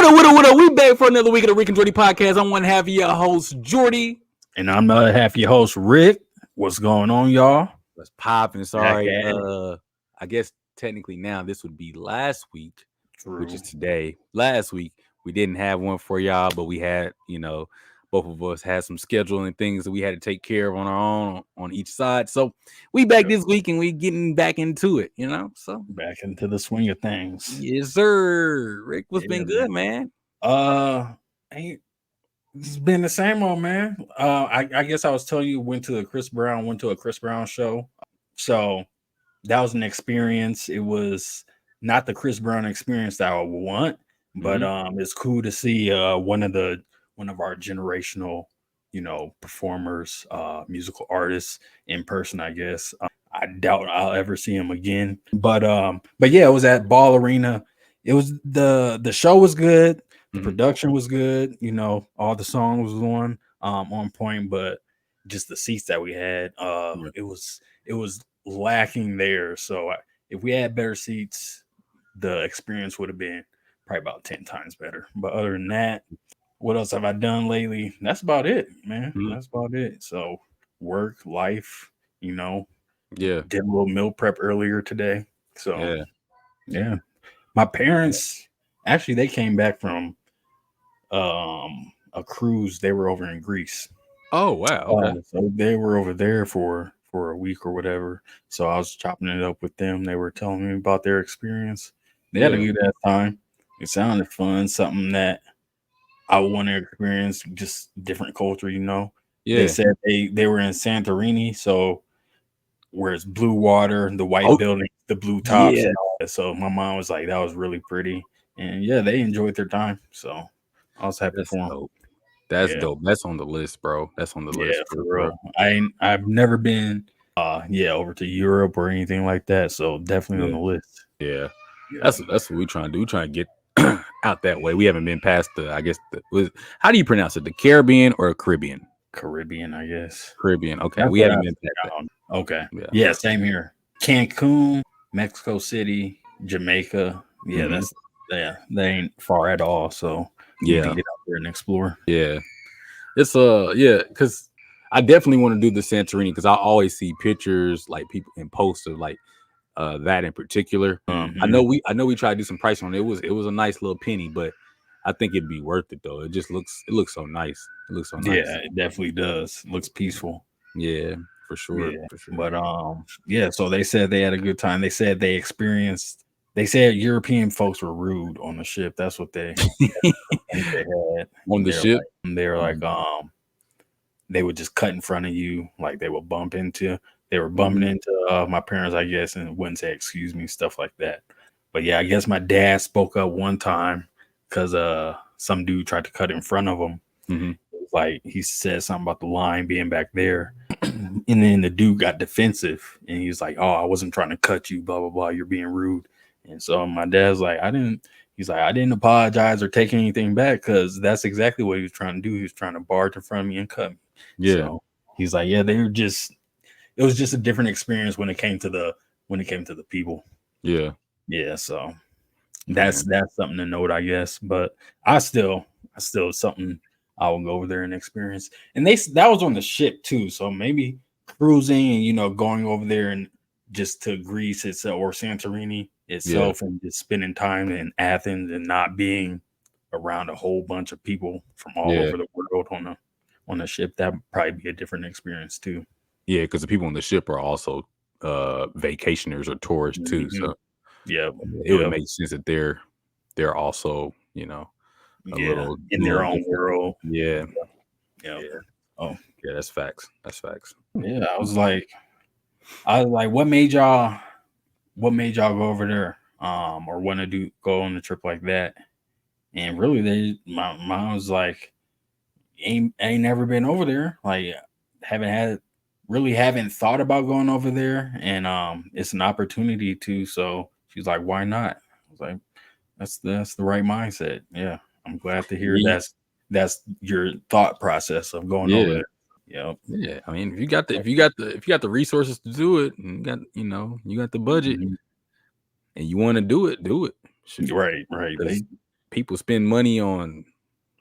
What up? We back for another week of the Ricky Jordy podcast. I'm one half of your host, Jordy. And I'm the other half of your host, Rick. What's going on, y'all? Let's pop and sorry. I guess technically now this would be last week, which is today. Last week we didn't have one for y'all, but we had, both of us had some scheduling things that we had to take care of on our own on each side. So we back this week and we getting back into it, So back into the swing of things. Yes, sir. Rick, what's been good, man? It's been the same old, man. I guess I was telling you went to a Chris Brown show. So that was an experience. It was not the Chris Brown experience that I would want, but it's cool to see one of our generational, performers, musical artists in person, I guess. I doubt I'll ever see him again. But yeah, it was at Ball Arena. It was the show was good. The production was good. All the songs was on point, but just the seats that we had, it was lacking there. So if we had better seats, the experience would have been probably about 10 times better. But other than that, what else have I done lately? That's about it, man. That's about it. So work, life, did a little meal prep earlier today. So yeah. My parents actually they came back from a cruise. They were over in Greece. Oh wow. Okay. So they were over there for a week or whatever. So I was chopping it up with them. They were telling me about their experience. They had a good time. It sounded fun, something that I want to experience, just different culture, Yeah. They said they were in Santorini, so where it's blue water, the white building, the blue tops, and all that. So my mom was like, that was really pretty. And they enjoyed their time. So I was happy for them. Dope. That's dope. That's on the list, bro. That's on the list for real. I've never been over to Europe or anything like that. So definitely on the list. Yeah. That's what we're trying to do. We're trying to get out that way. We haven't been past how do you pronounce it? The Caribbean or Caribbean? Caribbean, I guess. Caribbean. Okay. We haven't been past that. Okay. Yeah, same here. Cancun, Mexico City, Jamaica. Yeah, they ain't far at all. So you can get out there and explore. Yeah. It's because I definitely want to do the Santorini because I always see pictures like people in posts of like that in particular. I know we tried to do some pricing on it. It was a nice little penny, but I think it'd be worth it though. It looks so nice. It looks so nice. Yeah, it definitely does. It looks peaceful. Yeah, for sure. Yeah. For sure. But so they said they had a good time. They said they said European folks were rude on the ship. That's what they had on the ship. They're like they would just cut in front of you, like they would bump into. They were bumping into my parents, I guess, and wouldn't say excuse me, stuff like that. But yeah, I guess my dad spoke up one time because some dude tried to cut in front of him. It was like he said something about the line being back there. And then the dude got defensive and he was like, "Oh, I wasn't trying to cut you, blah, blah, blah. You're being rude." And so my dad's like, I didn't apologize or take anything back because that's exactly what he was trying to do. He was trying to barge in front of me and cut me. Yeah. So he's like, it was just a different experience when it came to the people. Yeah. Yeah. So that's something to note, I guess. But I still something I will go over there and experience. And that was on the ship too. So maybe cruising and going over there and just to Greece itself or Santorini itself and just spending time in Athens and not being around a whole bunch of people from all over the world on a ship, that would probably be a different experience too. Yeah, because the people on the ship are also vacationers or tourists too. So it would make sense that they're also, a little in their own world. Yeah. Yeah. Oh, yeah, that's facts. That's facts. Yeah, I was like, what made y'all go over there? Or want to go on a trip like that? And really, my mom was like, ain't never been over there. Like, haven't thought about going over there, and it's an opportunity to. So she's like, why not? I was like, that's the right mindset. Yeah, I'm glad to hear that's your thought process of going over there. Yep. Yeah. I mean, if you got the resources to do it, and you got the budget, and you want to do it, do it. Right. people spend money on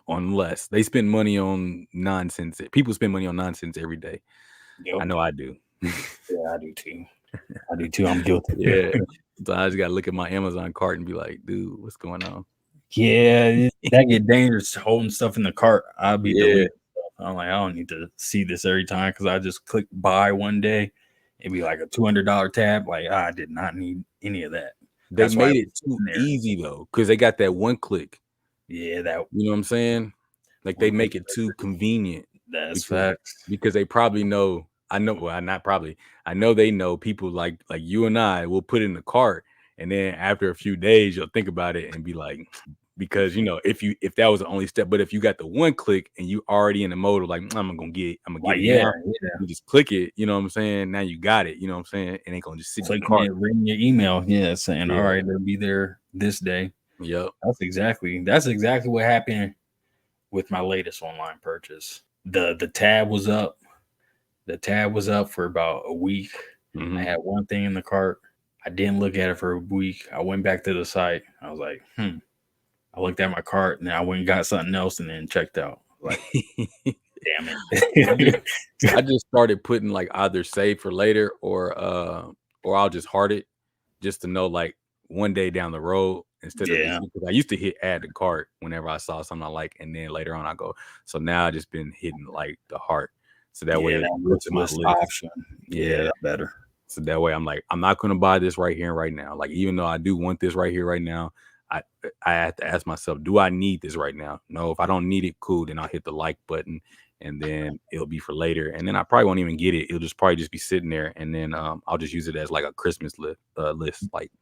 less. They spend money on nonsense. People spend money on nonsense every day. Yep. I know I do. Yeah, I do too. I'm guilty. Yeah. So I just gotta look at my Amazon cart and be like, dude, what's going on? Yeah, that get dangerous holding stuff in the cart. I'll be Yeah. deleting stuff. I'm like, I don't need to see this every time because I just click buy one day. It'd be like a $200 tab. Like, I did not need any of that. They That's why made it too easy though, because they got that one click. Yeah, that You know what I'm saying? Like they make it too convenient. That's because, facts. because they probably know. I know. Well, not probably. I know they know people like you and I will put it in the cart, and then after a few days, you'll think about it and be like, because if that was the only step, but if you got the one click and you already in the mode of like I'm gonna get it now, you just click it. You know what I'm saying? Now you got it. You know what I'm saying? It ain't gonna just sit in the cart. Reading your email, saying all right, they'll be there this day. Yep. That's exactly what happened with my latest online purchase. The tab was up. The tab was up for about a week. Mm-hmm. I had one thing in the cart. I didn't look at it for a week. I went back to the site. I was like, I looked at my cart and I went and got something else and then checked out. Like, damn it. I just started putting like either save for later or I'll just heart it just to know like one day down the road instead of because I used to hit add to cart whenever I saw something I like, and then later on I go. So now I just been hitting like the heart. So that way it puts in my list. Option. Yeah, that's better. So that way I'm like, I'm not gonna buy this right here and right now. Like even though I do want this right here right now, I have to ask myself, do I need this right now? No, if I don't need it, cool, then I'll hit the like button and then it'll be for later. And then I probably won't even get it. It'll just probably just be sitting there, and then I'll just use it as like a Christmas list. Like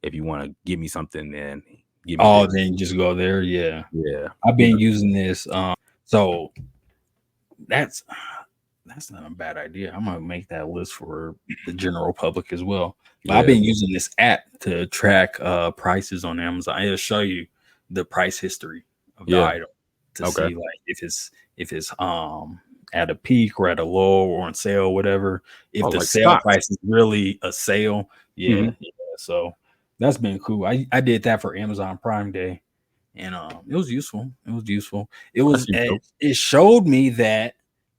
if you want to give me something, then give me this. Then just go there. Yeah. Yeah. I've been using this. So that's not a bad idea. I'm gonna make that list for the general public as well. But I've been using this app to track prices on Amazon. It'll show you the price history of the item to see like if it's at a peak or at a low or on sale, whatever. If the like sale price is really a sale, yeah. So that's been cool. I did that for Amazon Prime Day, and it was useful. It showed me that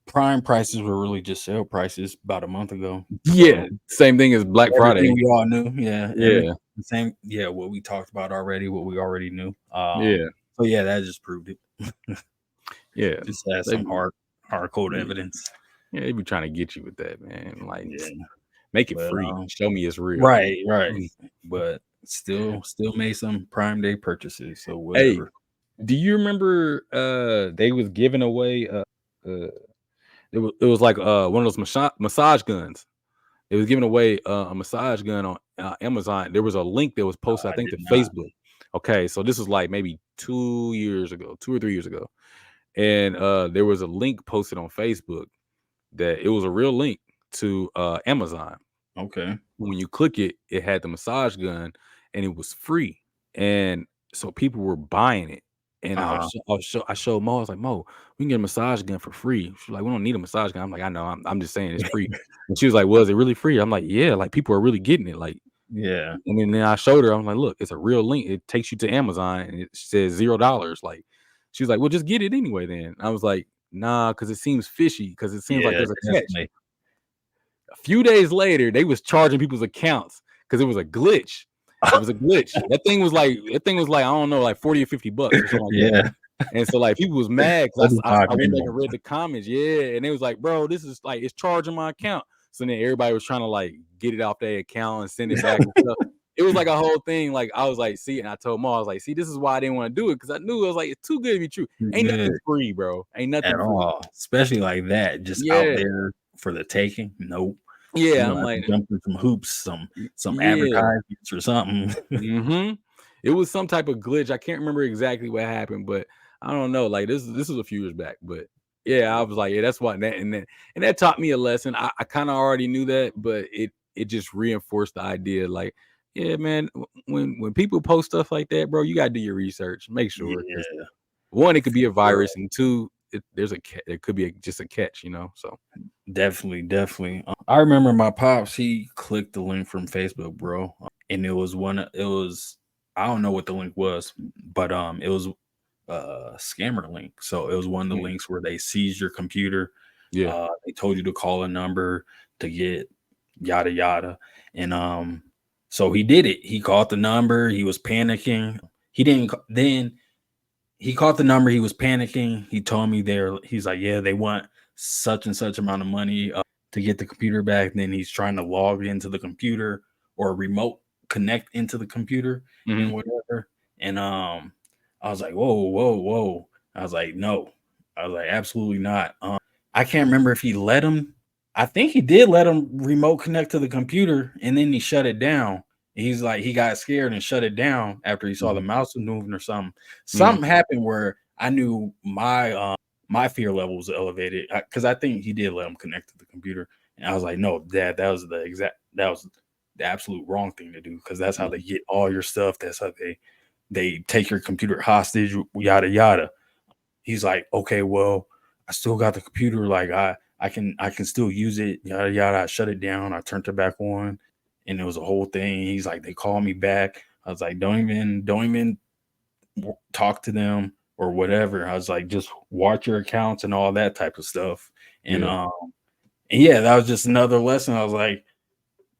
Prime prices were really just sale prices about a month ago. Yeah, same thing as Black Friday. We all knew. Yeah. Same. Yeah, what we talked about already, what we already knew. So yeah, that just proved it. Yeah, just has some hard code evidence. Yeah, they be trying to get you with that, man. Like, make it free. Show me it's real. Right. But still made some Prime Day purchases. So whatever. Hey, do you remember they was giving away it was like one of those massage guns. It was giving away a massage gun on Amazon. There was a link that was posted, I think, to Facebook. Okay, so this was like maybe 2 or 3 years ago. And there was a link posted on Facebook that it was a real link to Amazon. Okay. When you click it, it had the massage gun and it was free. And so people were buying it. And I showed Mo. I was like, Mo, we can get a massage gun for free. She's like, we don't need a massage gun. I'm like, I know. I'm just saying it's free. And she was like, was it really free? I'm like, yeah. Like people are really getting it. Like, yeah. I mean, then I showed her. I'm like, look, it's a real link. It takes you to Amazon and it says $0. Like, she was like, well, just get it anyway. Then I was like, nah, because it seems fishy. Because it seems like there's a catch. A few days later, they was charging people's accounts because it was a glitch. It was a glitch. That thing was like I don't know, like $40 or $50 or something like that. And so like people was mad because I went back and read the comments. Yeah, and they was like, bro, this is like it's charging my account. So then everybody was trying to like get it off their account and send it back and stuff. It was like a whole thing. Like I was like, see, and I told Mo, I was like, see, this is why I didn't want to do it because I knew it was like it's too good to be true. Ain't nothing free, bro. Ain't nothing at free. all, especially like that, just out there for the taking. Nope. Yeah, I'm like jump through some hoops, some advertisements or something. It was some type of glitch. I can't remember exactly what happened, but I don't know. Like this was a few years back, but yeah, I was like, yeah, that's why that taught me a lesson. I kind of already knew that, but it just reinforced the idea. Like, yeah, man, when people post stuff like that, bro, you gotta do your research. Make sure. Yeah. One, it could be a virus, and two, it could be just a catch, you know. So definitely. I remember my pops. He clicked the link from Facebook, bro, and it was I don't know what the link was, but it was scammer link. So it was one of the links where they seized your computer. Yeah. They told you to call a number to get yada yada. And so he did it. He called the number, he was panicking. He didn't then he called the number, he was panicking. He told me he's like, yeah, they want such and such amount of money to get the computer back. And then he's trying to log into the computer or remote connect into the computer and whatever. And I was like, whoa, whoa, whoa. I was like, no. I was like, absolutely not. I can't remember if he let him. I think he did let him remote connect to the computer, and then he shut it down. He's like, he got scared and shut it down after he saw the mouse was moving or something. Something happened where I knew my fear level was elevated because I think he did let him connect to the computer, and I was like, no, Dad, that was the absolute wrong thing to do because that's how they get all your stuff. That's how they take your computer hostage, yada yada. He's like, okay, well, I still got the computer. Like I can still use it. Yada yada. I shut it down. I turned it back on, and it was a whole thing. He's like, they called me back. I was like, don't even talk to them or whatever. I was like, just watch your accounts and all that type of stuff. And yeah, that was just another lesson. I was like,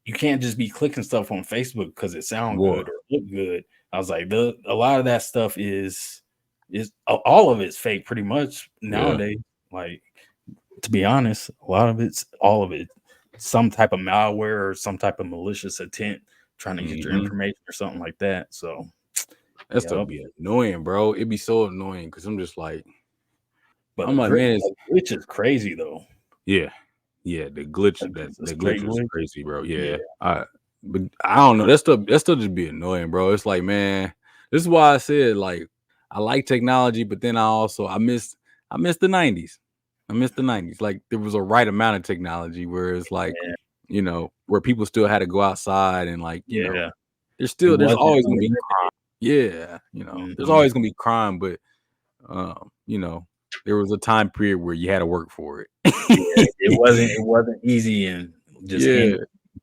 you can't just be clicking stuff on Facebook because it sounds good or look good. I was like, a lot of that stuff is all of it's fake pretty much nowadays. Like, to be honest, all of it some type of malware or some type of malicious intent trying to get your information or something like that. So that stuff be annoying, bro. It'd be so annoying because I'm just like, but I'm like, man, which is crazy though. Yeah, the glitch was crazy, bro. Yeah. But I don't know. That stuff just be annoying, bro. It's like, man, this is why I said like I like technology, but then I miss the 90s. I miss the 90s. Like there was a right amount of technology where it's like, you know, where people still had to go outside and like, you know, there's always gonna be crime. Yeah, you know, there's always gonna be crime, but you know, there was a time period where you had to work for it. It wasn't easy and just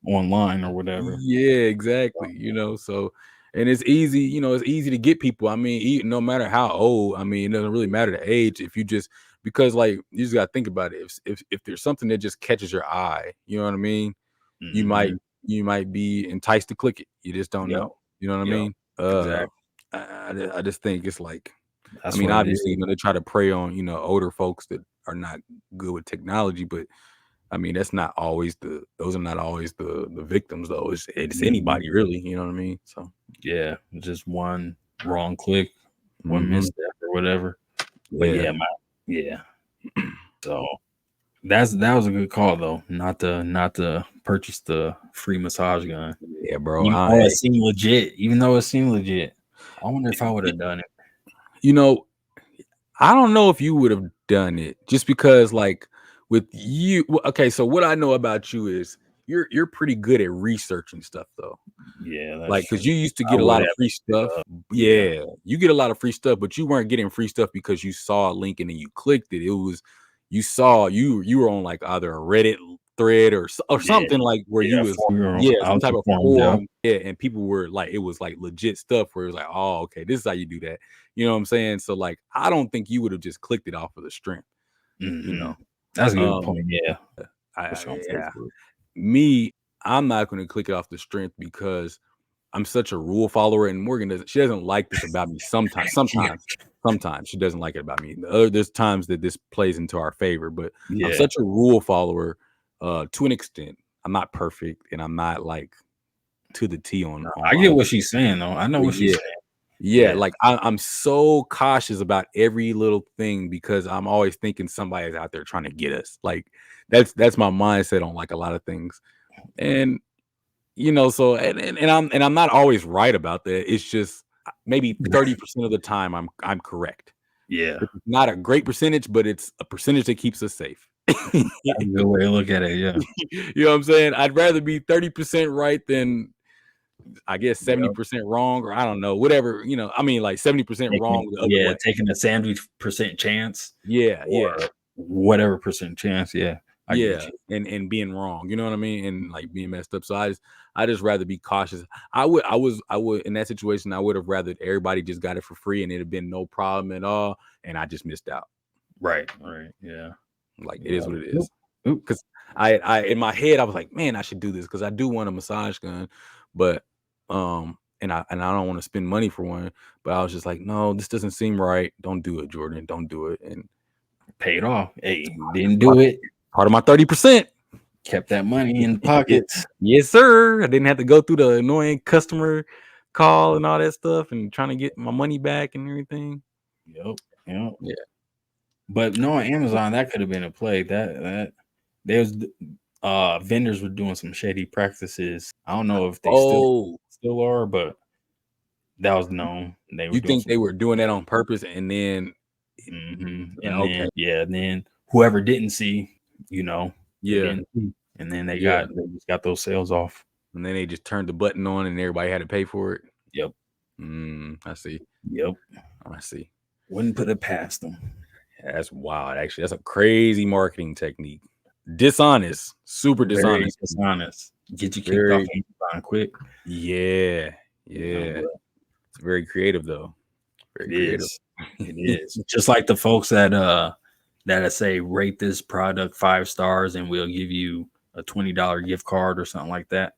online or whatever. Yeah, exactly. You know, so and it's easy, you know, it's easy to get people. I mean, no matter how old, I mean, it doesn't really matter the age if you just because like you just gotta think about it. If there's something that just catches your eye, you know what I mean? You might be enticed to click it. You just don't know. You know what I mean? Exactly. I just think it's like That's I mean, what obviously, you know, they try to prey on, you know, older folks that are not good with technology, but I mean, those are not always the victims though. It's anybody really, you know what I mean? So yeah, just one wrong click, one misstep or whatever. But yeah. So that was a good call though, not to purchase the free massage gun. Yeah, bro. Even though it seemed legit. I wonder if I would have done it. You know, I don't know if you would have done it just because like with you okay, so what I know about you is you're pretty good at researching stuff though. Yeah, that's Like, cause true. you used to get a lot of free stuff. Yeah, you get a lot of free stuff, but you weren't getting free stuff because you saw a link and then you clicked it. It was you saw you were on like either a Reddit thread or something like where you was some type of forum. Yeah, and people were like it was like legit stuff where it was like, oh, okay, this is how you do that. You know what I'm saying? So like, I don't think you would have just clicked it off of the strength. You know, that's a good point. Yeah, I'm not going to click it off the strength because I'm such a rule follower, and Morgan doesn't like this about me. Sometimes she doesn't like it about me. There's times that this plays into our favor, but I'm such a rule follower to an extent. I'm not perfect, and I'm not like to the T on. I get what she's saying though. I know what she's saying. Yeah, like I'm so cautious about every little thing because I'm always thinking somebody's out there trying to get us. Like that's my mindset on like a lot of things, and you know, so and I'm not always right about that. It's just maybe 30% of the time I'm correct. Yeah, it's not a great percentage, but it's a percentage that keeps us safe. That's a good way to look at it. Yeah, you know what I'm saying? I'd rather be 30% right than I guess 70% wrong, or I don't know, whatever, you know, I mean like 70% wrong. Taking a 70% chance. Yeah. Whatever percent chance. Yeah. I get you. and being wrong, you know what I mean, and like being messed up. So I just rather be cautious. I would in that situation. I would have rather everybody just got it for free and it'd have been no problem at all, and I just missed out. Right. Yeah. Like it is what it is. Because I in my head I was like, man, I should do this because I do want a massage gun, but and I don't want to spend money for one. But I was just like, no, this doesn't seem right. Don't do it, Jordan. Don't do it. And paid off. Hey, didn't do it. Part of my 30%. Kept that money in the pockets. Yes, sir. I didn't have to go through the annoying customer call and all that stuff and trying to get my money back and everything. Yep. Yeah. But no, on Amazon, that could have been a play. That there's vendors were doing some shady practices. I don't know if they still are, but that was known. They were. You think they were doing that on purpose, and then, and then whoever didn't see, and then they just got those sales off, and then they just turned the button on, and everybody had to pay for it. Yep. I see. Yep. I see. Wouldn't put it past them. Yeah, that's wild. Actually, that's a crazy marketing technique. Dishonest, super dishonest. Very dishonest. Get you kicked off Amazon quick. Yeah. It's very creative, though. Very creative. It is. Just like the folks that say rate this product 5 stars and we'll give you a $20 gift card or something like that.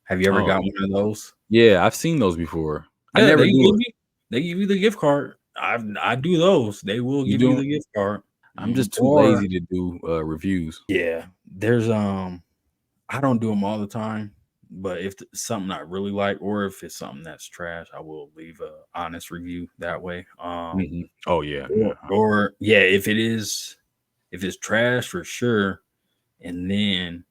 Have you ever got one of those? Yeah, I've seen those before. Yeah, I never they give you the gift card. I do those. They will give you the gift card. I'm just too lazy to do reviews. Yeah, there's I don't do them all the time, but if it's something I really like or if it's something that's trash, I will leave a honest review that way. Oh yeah. Or if it's trash for sure, and then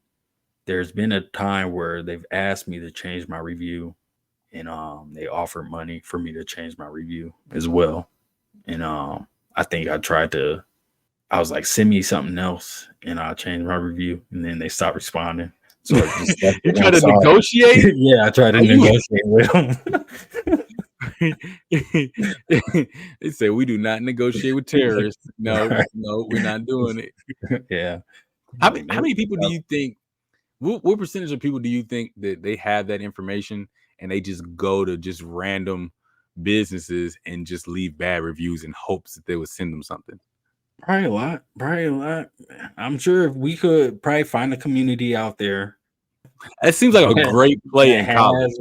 there's been a time where they've asked me to change my review, and they offered money for me to change my review as well. And I think I was like, send me something else and I'll change my review. And then they stopped responding. So you try to negotiate? Yeah, I tried to negotiate with them. They said we do not negotiate with terrorists. No, we're not doing it. Yeah. How many people do you think? What percentage of people do you think that they have that information and they just go to just random businesses and just leave bad reviews in hopes that they would send them something? Probably a lot. I'm sure if we could probably find a community out there. That seems like a great play in college.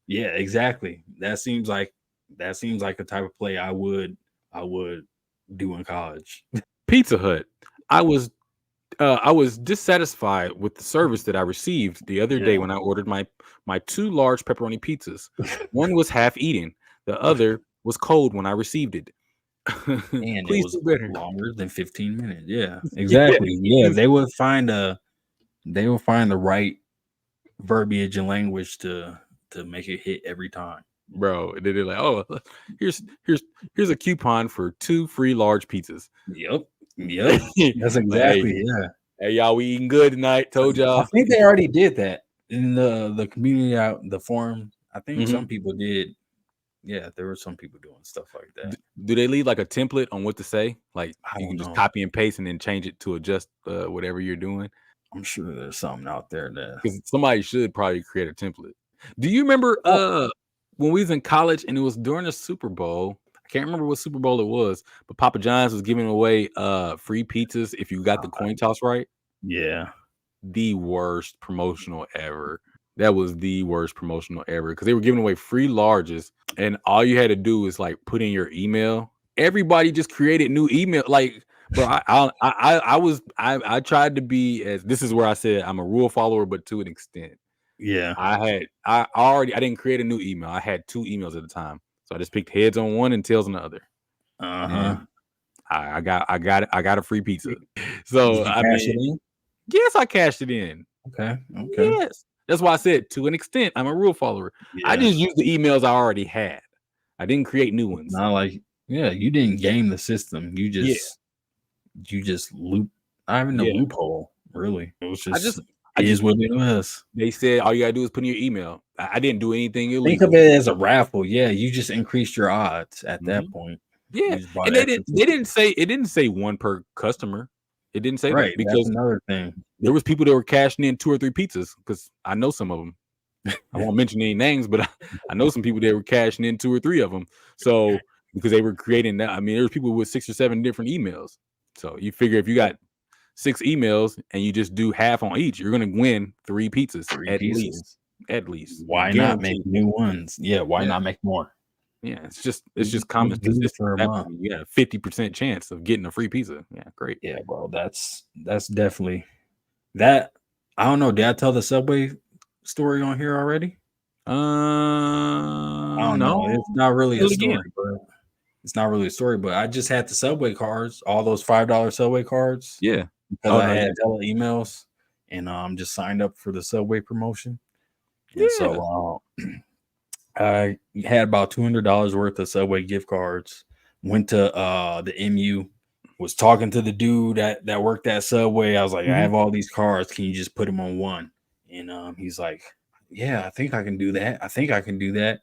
Yeah, exactly. That seems like a type of play I would do in college. Pizza Hut. I was dissatisfied with the service that I received the other day when I ordered my 2 large pepperoni pizzas. One was half eaten. The other was cold when I received it. And it was longer than 15 minutes. Yeah, exactly. Yeah, they would find the right verbiage and language to make it hit every time. Bro, and then they're like, oh, here's a coupon for 2 free large pizzas. Yep. That's exactly. Hey, y'all, we eating good tonight. Told y'all. I think they already did that in the community out the forum. I think some people did. Yeah, there were some people doing stuff like that. Do they leave like a template on what to say? Like you can just copy and paste and then change it to adjust whatever you're doing? I'm sure there's something out there that because somebody should probably create a template. Do you remember when we was in college and it was during the Super Bowl? I can't remember what Super Bowl it was, but Papa John's was giving away free pizzas if you got the coin toss right. Yeah, the worst promotional ever. That was the worst promotional ever because they were giving away free larges, and all you had to do was like put in your email. Everybody just created new email. Like, bro, I tried to be as this is where I said I'm a rule follower, but to an extent. Yeah, I didn't create a new email. I had 2 emails at the time, so I just picked heads on one and tails on the other. I got a free pizza. So I mean, yes, I cashed it in. Okay. Yes. That's why I said to an extent, I'm a rule follower. Yeah. I just used the emails I already had. I didn't create new ones. Not like, you didn't game the system. You just loop. I have no loophole, really. It was just what it was. They said all you gotta do is put in your email. I didn't do anything illegal. Think of it as a raffle. Yeah, you just increased your odds at that point. Yeah, and they didn't say one per customer. It didn't say Right. that That's because another thing. there was people that were cashing in 2 or 3 pizzas because I know some of them. I won't mention any names, but I know some people that were cashing in 2 or 3 of them. So because they were creating that, I mean, there's people with 6 or 7 different emails. So you figure if you got 6 emails and you just do half on each, you're gonna win 3 pizzas 3 at pieces. least. At least. Why not make Guaranteed. new ones? Yeah, why Yeah. not make more? Yeah, it's just common Do it statistics. for a That month. you got a 50% chance of getting a free pizza. Yeah, great. Yeah, bro, that's definitely that. I don't know. Did I tell the Subway story on here already? I don't know. No. It's not really Tell a it again. story, but it's not really a story. But I just had the Subway cards, all those $5 Subway cards, Yeah. because Oh I no, had yeah. tele emails and just signed up for the Subway promotion. And Yeah. so I had about $200 worth of Subway gift cards. Went to the MU, was talking to the dude that worked at Subway. I was like, I Mhm. have all these cards. Can you just put them on one? And he's like, yeah, I think I can do that. I think I can do that.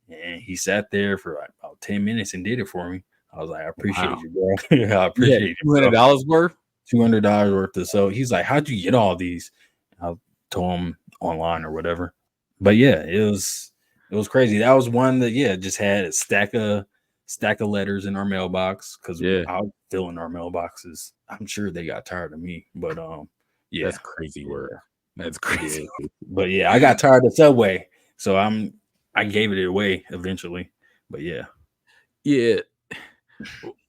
And he sat there for like about 10 minutes and did it for me. I was like, I appreciate Wow. you, bro. Yeah, I You had appreciate you, bro. $200 worth? $200 worth of. So he's like, how'd you get all these? I told him online or whatever. But yeah, it was crazy. That was one that just had a stack of letters in our mailbox because Yeah. I was filling our mailboxes. I'm sure they got tired of me, but yeah, That's crazy work. That's crazy. but yeah, I got tired of Subway, so I gave it away eventually. But yeah, Yeah.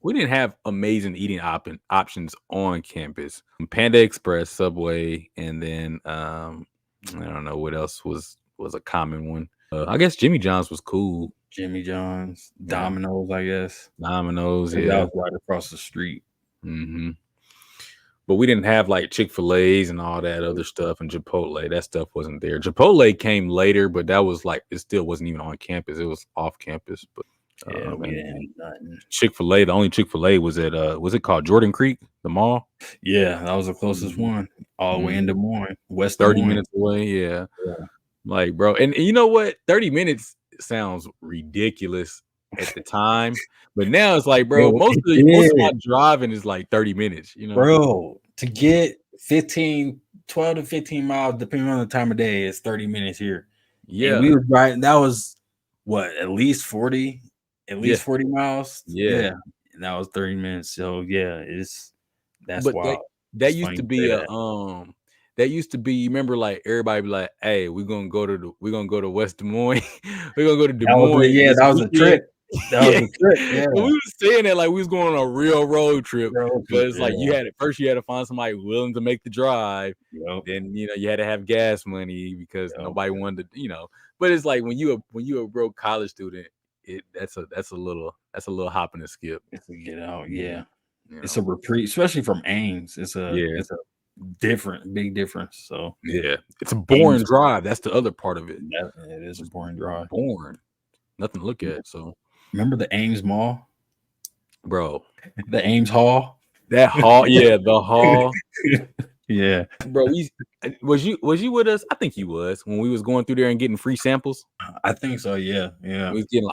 We didn't have amazing eating options on campus. Panda Express, Subway, and then I don't know what else was a common one. I guess Jimmy John's was cool. Jimmy John's, Yeah. Domino's, I guess. Domino's, That yeah. was right across the street. Mm-hmm. But we didn't have like Chick-fil-A's and all that other stuff and Chipotle. That stuff wasn't there. Chipotle came later, but that was like it still wasn't even on campus. It was off campus. But Yeah, we and didn't have nothing. Chick-fil-A, the only Chick-fil-A was at was it called Jordan Creek, the mall? Yeah, that was the closest one, all the way in Des Moines, West Des 30 Moines. minutes away. Yeah. Yeah. Like, bro. And you know what? 30 minutes sounds ridiculous at the time. But now it's like, bro, Bro, most it of my did. driving is like 30 minutes, you know? Bro, to get 12 to 15 miles, depending on the time of day, is 30 minutes here. Yeah. And we were driving, that was what, at least 40 miles. Yeah. And that was 30 minutes. So yeah, that's But wild. that It's used funny to you be say a that. that used to be, you remember, like everybody be like, hey, we're gonna go to West Des Moines. We're gonna go to Des Moines this That was a weekend. trip. That Yeah. was a trip. Yeah. And we was saying that like we was going on a real road trip. Road But trip, it's like you had to find somebody willing to make the drive. Yep. Then you had to have gas money because nobody wanted to, but it's like when you a broke college student, that's a little hop and a skip. It's a get out, yeah. You It's know? a reprieve, especially from Ames. It's a big difference. So yeah, it's a boring Ames, drive. That's the other part of it. it is a boring drive. Boring, nothing to look at. So remember the Ames Mall, bro, the Ames Hall, that hall, yeah, the hall, yeah. bro. Was you with us? I think you was when we was going through there and getting free samples. I think so. Yeah. We was getting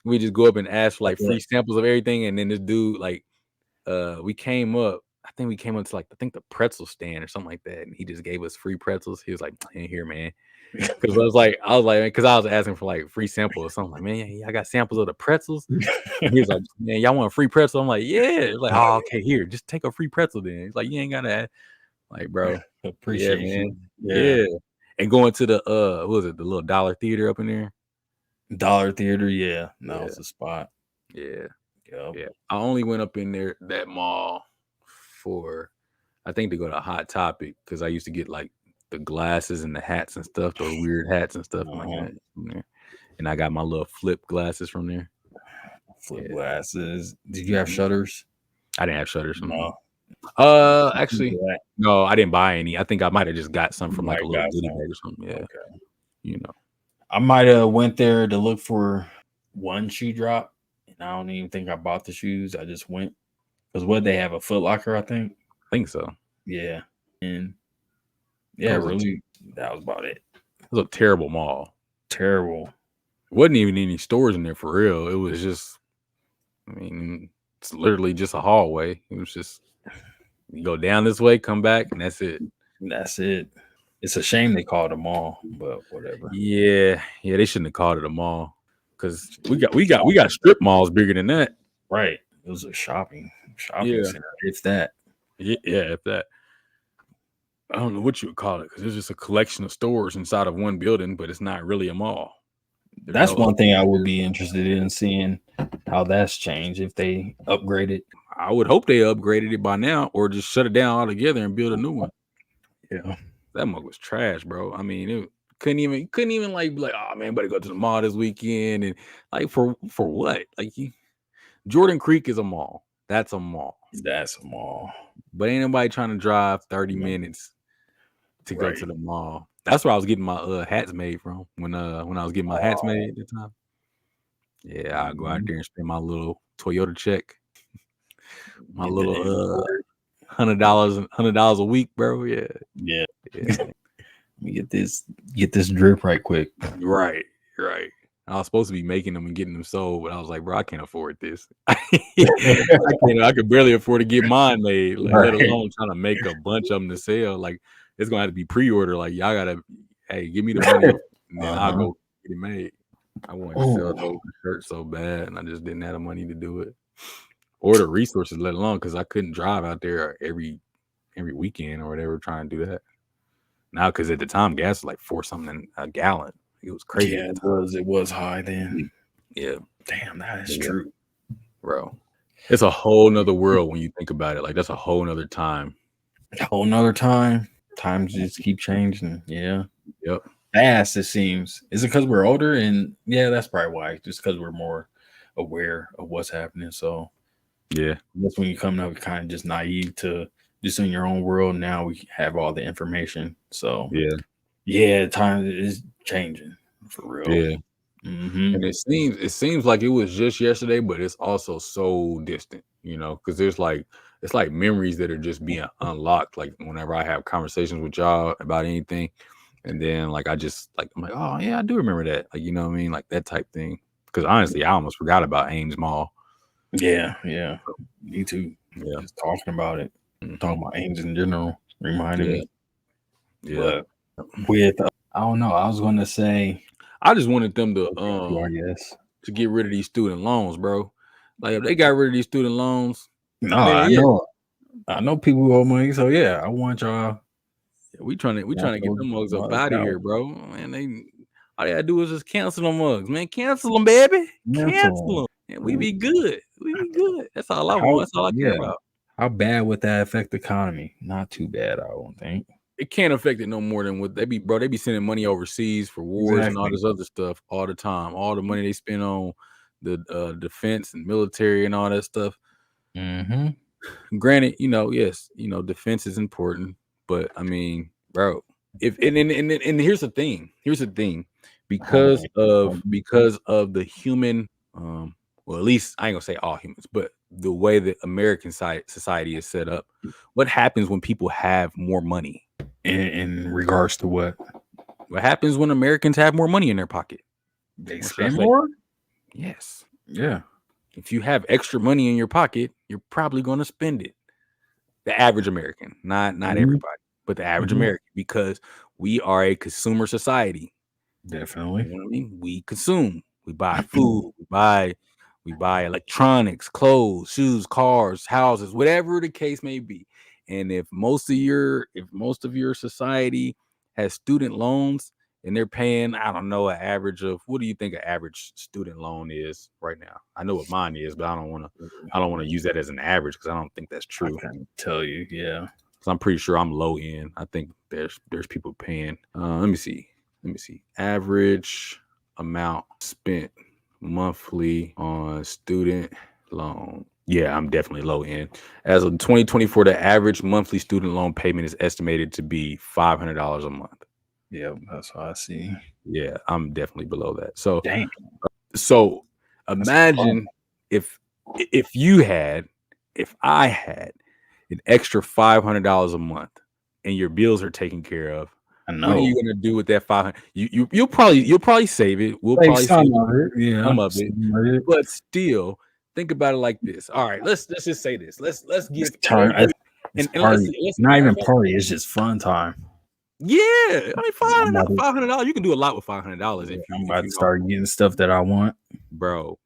we just go up and ask for like free samples of everything, and then this dude like we came up. I think we came up to like the pretzel stand or something like that, and he just gave us free pretzels. He was like, "In here, man," because I was like, because I was asking for like free samples or something. Like, man, I got samples of the pretzels. And he was like, "Man, y'all want a free pretzel?" I'm like, "Yeah." It's like, "Oh, okay, here, just take a free pretzel then." He's like, "You ain't gotta," like, bro. Appreciate man. you. Yeah. And going to the what was it, the little Dollar Theater up in there? Dollar Theater, yeah. That was the spot. Yeah. Yep. Yeah. I only went up in there that mall for I think to go to Hot Topic because I used to get like the glasses and the hats and stuff, those weird hats and stuff like that from there. And I got my little flip glasses from there. Flip glasses. Did you have shutters? I didn't have shutters. No. Actually, no, I didn't buy any. I think I might have just got some from like a little goodie bag or something. Yeah. Okay. I might have went there to look for one shoe drop, and I don't even think I bought the shoes. I just went because what they have a Foot Locker, I think. I think so. Yeah, and yeah, really, that was about it. It was a terrible mall. Terrible. Wasn't even any stores in there for real. It was just, I mean, it's literally just a hallway. It was just, You go down this way, come back, and that's it. That's it. It's a shame they call it a mall, but whatever. Yeah, they shouldn't have called it a mall because we got strip malls bigger than that. Right. It was a shopping Yeah. center. It's that. Yeah, if that. I don't know what you would call it because it's just a collection of stores inside of one building, but it's not really a mall. That's one thing I would be interested in seeing how that's changed if they upgraded. I would hope they upgraded it by now or just shut it down altogether and build a new one. Yeah. That mug was trash, bro. I mean, it couldn't even like be like, oh man, better go to the mall this weekend. And like for what? Like Jordan Creek is a mall. That's a mall. That's a mall. But ain't nobody trying to drive 30 minutes to go to the mall. That's where I was getting my hats made from when I was getting my hats made at the time. Yeah, I'll go out there and spend my little Toyota check. My little $100 a week, bro. Yeah. Let me get this drip right quick. Right. I was supposed to be making them and getting them sold, but I was like, bro, I can't afford this. I could barely afford to get mine made, like, let alone trying to make a bunch of them to sell. Like, it's gonna have to be pre-order. Like, y'all gotta, hey, give me the money, and then I'll go get it made. I wanted to sell those shirts so bad, and I just didn't have the money to do it, or the resources, let alone because I couldn't drive out there every weekend or whatever trying to do that. Now, because at the time, gas was like $4 something a gallon. It was crazy. Yeah, it was high then. Yeah. Damn, that is true. Bro. It's a whole nother world when you think about it. Like, that's a whole nother time. A whole nother time. Times just keep changing. Yeah. Yep. Fast, it seems. Is it because we're older? And yeah, that's probably why. Just because we're more aware of what's happening. So yeah, that's when you come up kind of just naive to just in your own world. Now we have all the information. So yeah, time is changing for real. Yeah. And it seems like it was just yesterday, but it's also so distant, because there's like, it's like memories that are just being unlocked. Like whenever I have conversations with y'all about anything, and then like I'm like, oh yeah, I do remember that. Like, you know what I mean? Like that type thing. Because honestly, I almost forgot about Ames Mall. Yeah. Me too. Yeah. Just talking about it. Talking about Ames in general reminded me. Yeah. But with I don't know, I was gonna say I just wanted them to to get rid of these student loans, bro. Like if they got rid of these student loans, I know people who owe money, so yeah, I want y'all. We trying to get them mugs up out of here, bro. Man, all they gotta do is just cancel them mugs, man. Cancel them, baby. Cancel them. And we be good. That's all I want. That's all I care about. How bad would that affect the economy? Not too bad, I don't think. It can't affect it no more than what they be, bro. They be sending money overseas for wars and all this other stuff all the time. All the money they spend on the defense and military and all that stuff. Granted, yes, defense is important, but I mean, bro, if and here's the thing, because of the human, well, at least I ain't gonna say all humans, but the way that American society is set up, what happens when people have more money? In regards to what? What happens when Americans have more money in their pocket? They spend more? Yes. Yeah. If you have extra money in your pocket, you're probably going to spend it. The average American, not everybody, but the average American, because we are a consumer society. Definitely. You know what I mean? We consume. We buy food. We buy electronics, clothes, shoes, cars, houses, whatever the case may be. And if most of your society has student loans and they're paying, I don't know, an average of, what do you think an average student loan is right now? I know what mine is, but I don't want to use that as an average because I don't think that's true. I can't tell you, yeah. Because I'm pretty sure I'm low end. I think there's people paying. Let me see. Average amount spent monthly on student loan. Yeah, I'm definitely low end. As of 2024, the average monthly student loan payment is estimated to be $500 a month. Yeah, that's what I see. Yeah, I'm definitely below that. So, dang. So imagine if I had an extra $500 a month and your bills are taken care of. I know. What are you gonna do with that $500? You'll probably save it. We'll probably save some of it. But still, think about it like this. All right, let's just say this. Let's get And let's not even party. It's just fun time. Yeah, I mean $500. You can do a lot with $500 if you. I'm about to start getting stuff that I want, bro.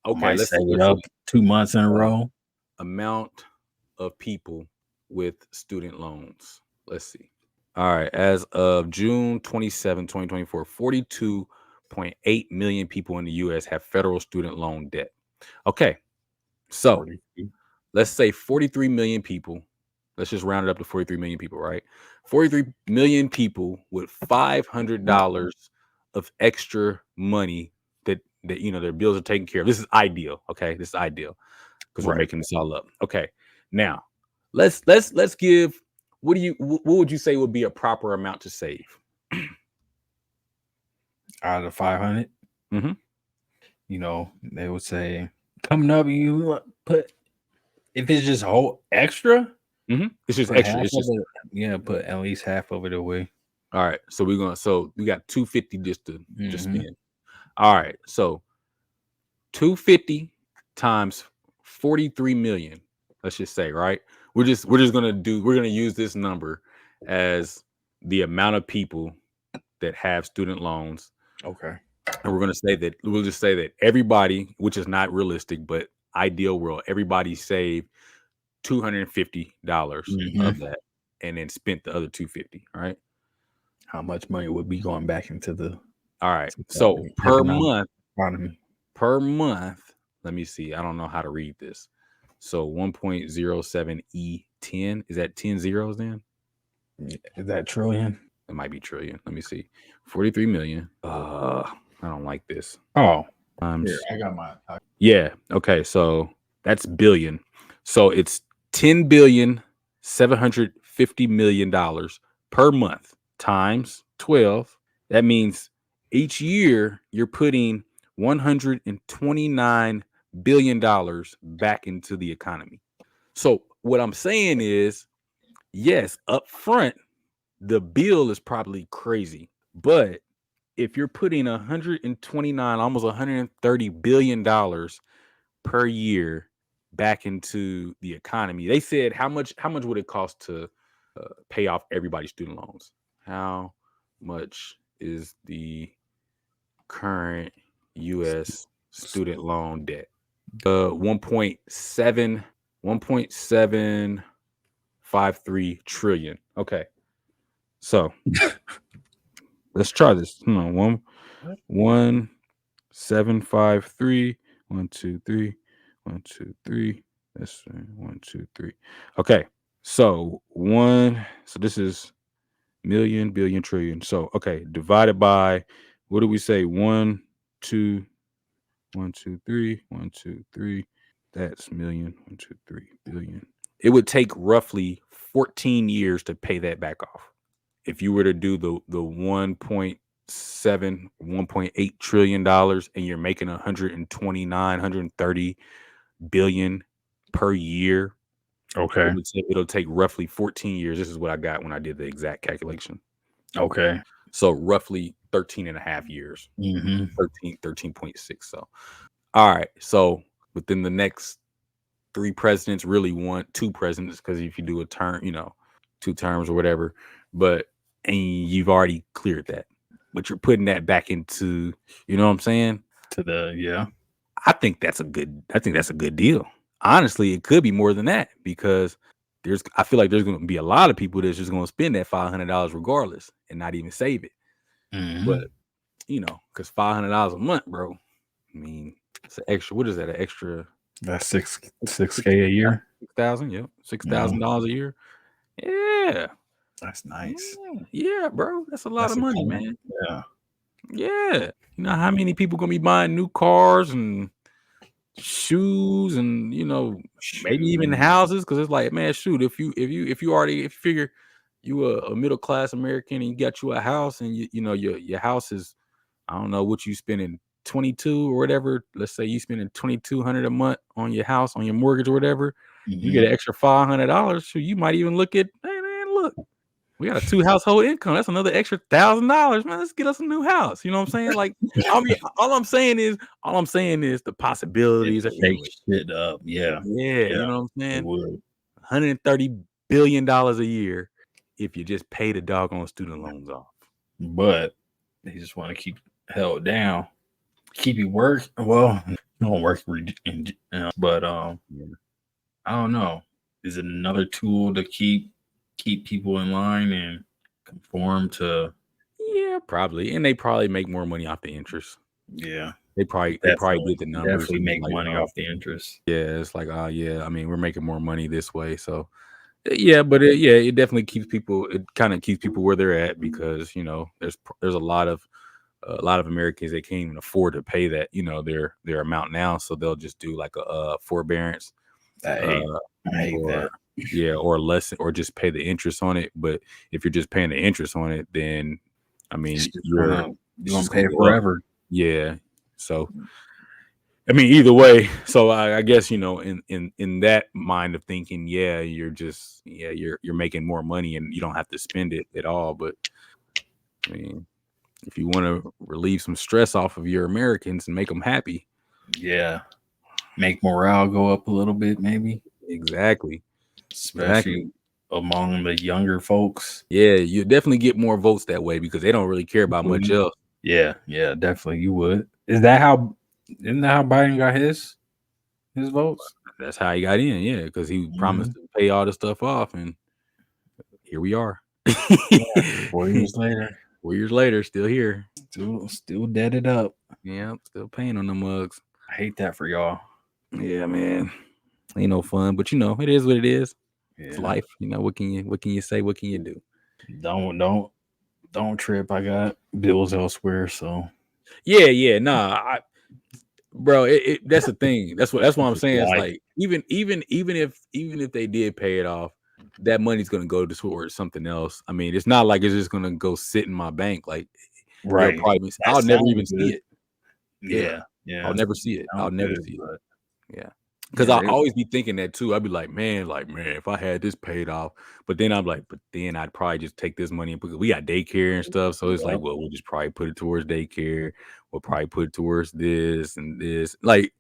Okay, let's save it up 2 months in a row. Amount of people with student loans. Let's see. All right, as of June 27, 2024, 42.8 million people in the U.S. have federal student loan debt. Okay, so let's say 43 million people. Let's just round it up to 43 million people, right? 43 million people with $500 of extra money that their bills are taken care of. This is ideal, okay? This is ideal because we're making this all up. Okay, now let's give. What would you say would be a proper amount to save? Out of 500, mm-hmm. They would say coming up, you put if it's just whole extra. Mm-hmm. It's just extra. It's just put at least half of it away. All right, so we got $250 just to just spend. All right, so 250 times 43 million. Let's just say, right? We're gonna use this number as the amount of people that have student loans. Okay. And we'll just say that everybody, which is not realistic, but ideal world, everybody saved $250 of that and then spent the other $250, right? How much money would be going back into the all right. So per month, let me see. I don't know how to read this. So 1.07 E10. Is that 10 zeros then? Is that trillion? It might be trillion. Let me see. 43 million. I don't like this. Oh. Here, I got mine. Yeah. Okay. So that's billion. So it's $10,750,000,000 per month times 12. That means each year you're putting $129 billion back into the economy. So what I'm saying is, yes, up front, the bill is probably crazy. But if you're putting 129, almost $130 billion per year back into the economy, they said how much would it cost to pay off everybody's student loans? How much is the current U.S. student loan debt? 1.753 trillion. Okay, so let's try this. 1.753. 1, 2, 3. 1, 2, 3. That's 1, 2, 3. Okay, so this is million, billion, trillion. So okay, divided by, what do we say? 1, 2, 1, 2, 3. 1, 2, 3. That's million. 1, 2, 3 billion. It would take roughly 14 years to pay that back off. If you were to do the 1.8 trillion dollars and you're making 130 billion per year. Okay. It'll take roughly 14 years. This is what I got when I did the exact calculation. Okay. So roughly 13 and a half years. 13.6. So, all right. So within the next 3 presidents, really 2 presidents, because if you do a term, 2 terms or whatever, and you've already cleared that, but you're putting that back into, you know what I'm saying? I think that's a good deal. Honestly, it could be more than that, because I feel like there's going to be a lot of people that's just going to spend that $500 regardless and not even save it. But because $500 a month, bro, I mean, it's an extra. What is that? An extra? That's $6K a year. 6,000. Yep, $6,000 a year. Yeah, that's nice. Yeah, bro, that's a lot of money, man. Yeah. You know how many people gonna be buying new cars and shoes and maybe even houses? Because it's like, man, shoot, if you figure you a middle class American and you got you a house and your house is, I don't know what you spending, 22 or whatever. Let's say you spending $2,200 a month on your house, on your mortgage or whatever. You get an extra $500. So you might even look at, hey man, look, we got a 2 household income. That's another extra $1,000, man. Let's get us a new house. You know what I'm saying? Like, I mean, all I'm saying is the possibilities. Shake shit up. Yeah. You know what I'm saying? $130 billion a year if you just pay the doggone student loans off. But they just want to keep held down, keep you work. Well, you don't work, but Yeah. I don't know. Is it another tool to keep people in line and conform to? Yeah, probably, and they probably make more money off the interest. Yeah, They probably did the numbers definitely and make like, money off the interest. yeah, it's like, oh yeah, I mean, we're making more money this way, so yeah, but it definitely keeps people. It kind of keeps people where they're at because there's a lot of Americans that can't even afford to pay that their amount now, so they'll just do like a forbearance, I hate or that. or less, or just pay the interest on it. But if you're just paying the interest on it, then I mean You're it's gonna just pay gonna go up. forever. Yeah, so I mean, either way. So I guess in that mind of thinking, yeah, you're making more money and you don't have to spend it at all. But I mean, if you want to relieve some stress off of your Americans and make them happy, Yeah, make morale go up a little bit, maybe, exactly. especially among the younger folks. Yeah, you definitely get more votes that way because they don't really care about much else. Yeah, definitely you would. Isn't that how Biden got his votes? That's how he got in, yeah, because he promised to pay all the stuff off, and here we are. 4 years later. 4 years later, still here. Still deaded up. Yeah, still paying on the mugs. I hate that for y'all. Yeah, man. Ain't no fun, but it is what it is. Yeah. It's life. What can you say? What can you do? Don't trip. I got bills elsewhere, so Yeah. Nah, bro, that's the thing. That's what I'm saying. It's like even if they did pay it off, that money's gonna go towards something else. I mean, it's not like it's just gonna go sit in my bank. Like, right. I'll never even see it. Yeah. I'll never see it. I'll never see it. Yeah. Because Yeah, I always be thinking that too. I'd be like, man, if I had this paid off, but then I'm like, but then I'd probably just take this money and we got daycare and stuff. So it's like, well, we'll just probably put it towards daycare. We'll probably put it towards this and this. Like,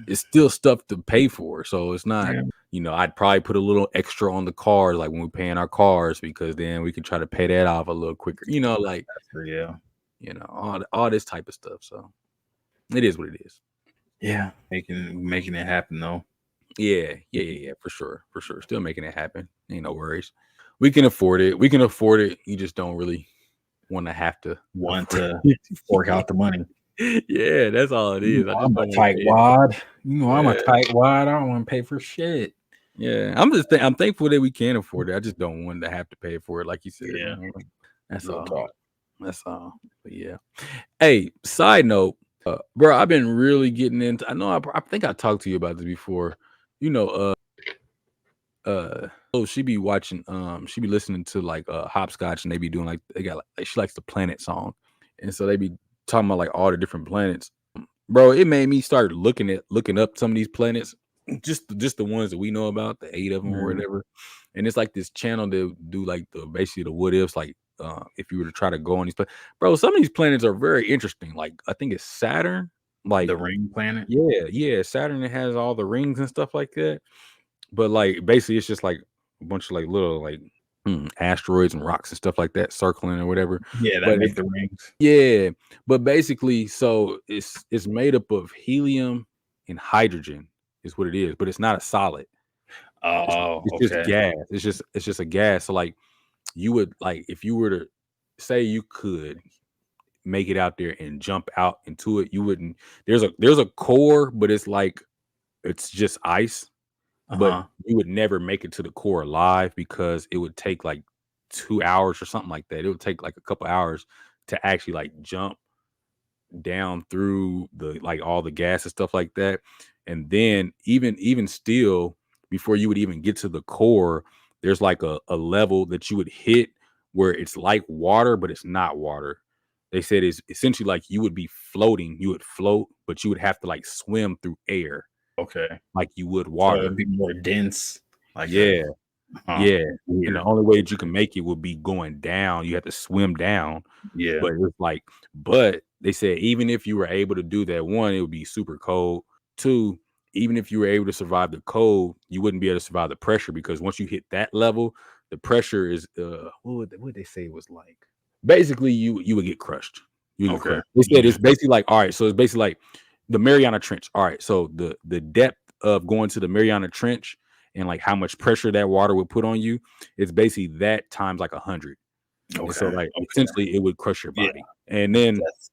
it's still stuff to pay for. So it's not, I'd probably put a little extra on the cars, like when we're paying our cars, because then we can try to pay that off a little quicker. Like, all this type of stuff. So it is what it is. Yeah, making it happen though. Yeah, for sure. Still making it happen. Ain't no worries. We can afford it. You just don't really want to fork out the money. Yeah, that's all it is. I'm a tight wad. I'm a tight wad. I don't want to pay for shit. Yeah, I'm thankful that we can afford it. I just don't want to have to pay for it, like you said. Yeah, that's all. That's all. But yeah. Hey, side note, bro, I've been really getting into. I know. I think I talked to you about this before. She be watching. She be listening to like Hopscotch, and they be doing like she likes the planet song, and so they be talking about like all the different planets. Bro, it made me start looking up some of these planets, just the ones that we know about, the 8 of them or whatever. And it's like this channel that do like basically the what ifs, like if you were to try to go on these planets. Bro, some of these planets are very interesting. Like I think it's Saturn, like the ring planet. Yeah, Saturn. It has all the rings and stuff like that. But like basically, it's just like a bunch of like little like asteroids and rocks and stuff like that circling or whatever. Yeah, that make the rings. Yeah, but basically, so it's made up of helium and hydrogen is what it is, but it's not a solid. Oh, it's just gas. It's just a gas. So like you would like if you were to say you could make it out there and jump out into it, you wouldn't. There's a core, but it's just ice. But you would never make it to the core alive because it would take like 2 hours or something like that. It would take like a couple hours to actually like jump down through the like all the gas and stuff like that. And then even still, before you would even get to the core, there's like a level that you would hit where it's like water, but it's not water. They said it's essentially like you would be floating, you would float, but you would have to like swim through air. Okay. Like you would water. So it'd be more dense. Like yeah. And the only way that you can make it would be going down. You have to swim down. Yeah. But they said even if you were able to do that, one, it would be super cold. Two, even if you were able to survive the cold, you wouldn't be able to survive the pressure, because once you hit that level, the pressure is what would they say it was like? Basically, you would get crushed. You would get Okay. crushed. They said Yeah. it's basically like, all right, so it's basically like the Mariana Trench. All right, so the depth of going to the Mariana Trench and like how much pressure that water would put on you, it's basically that times like 100. And so Okay. like Okay. essentially it would crush your Yeah. body. And then That's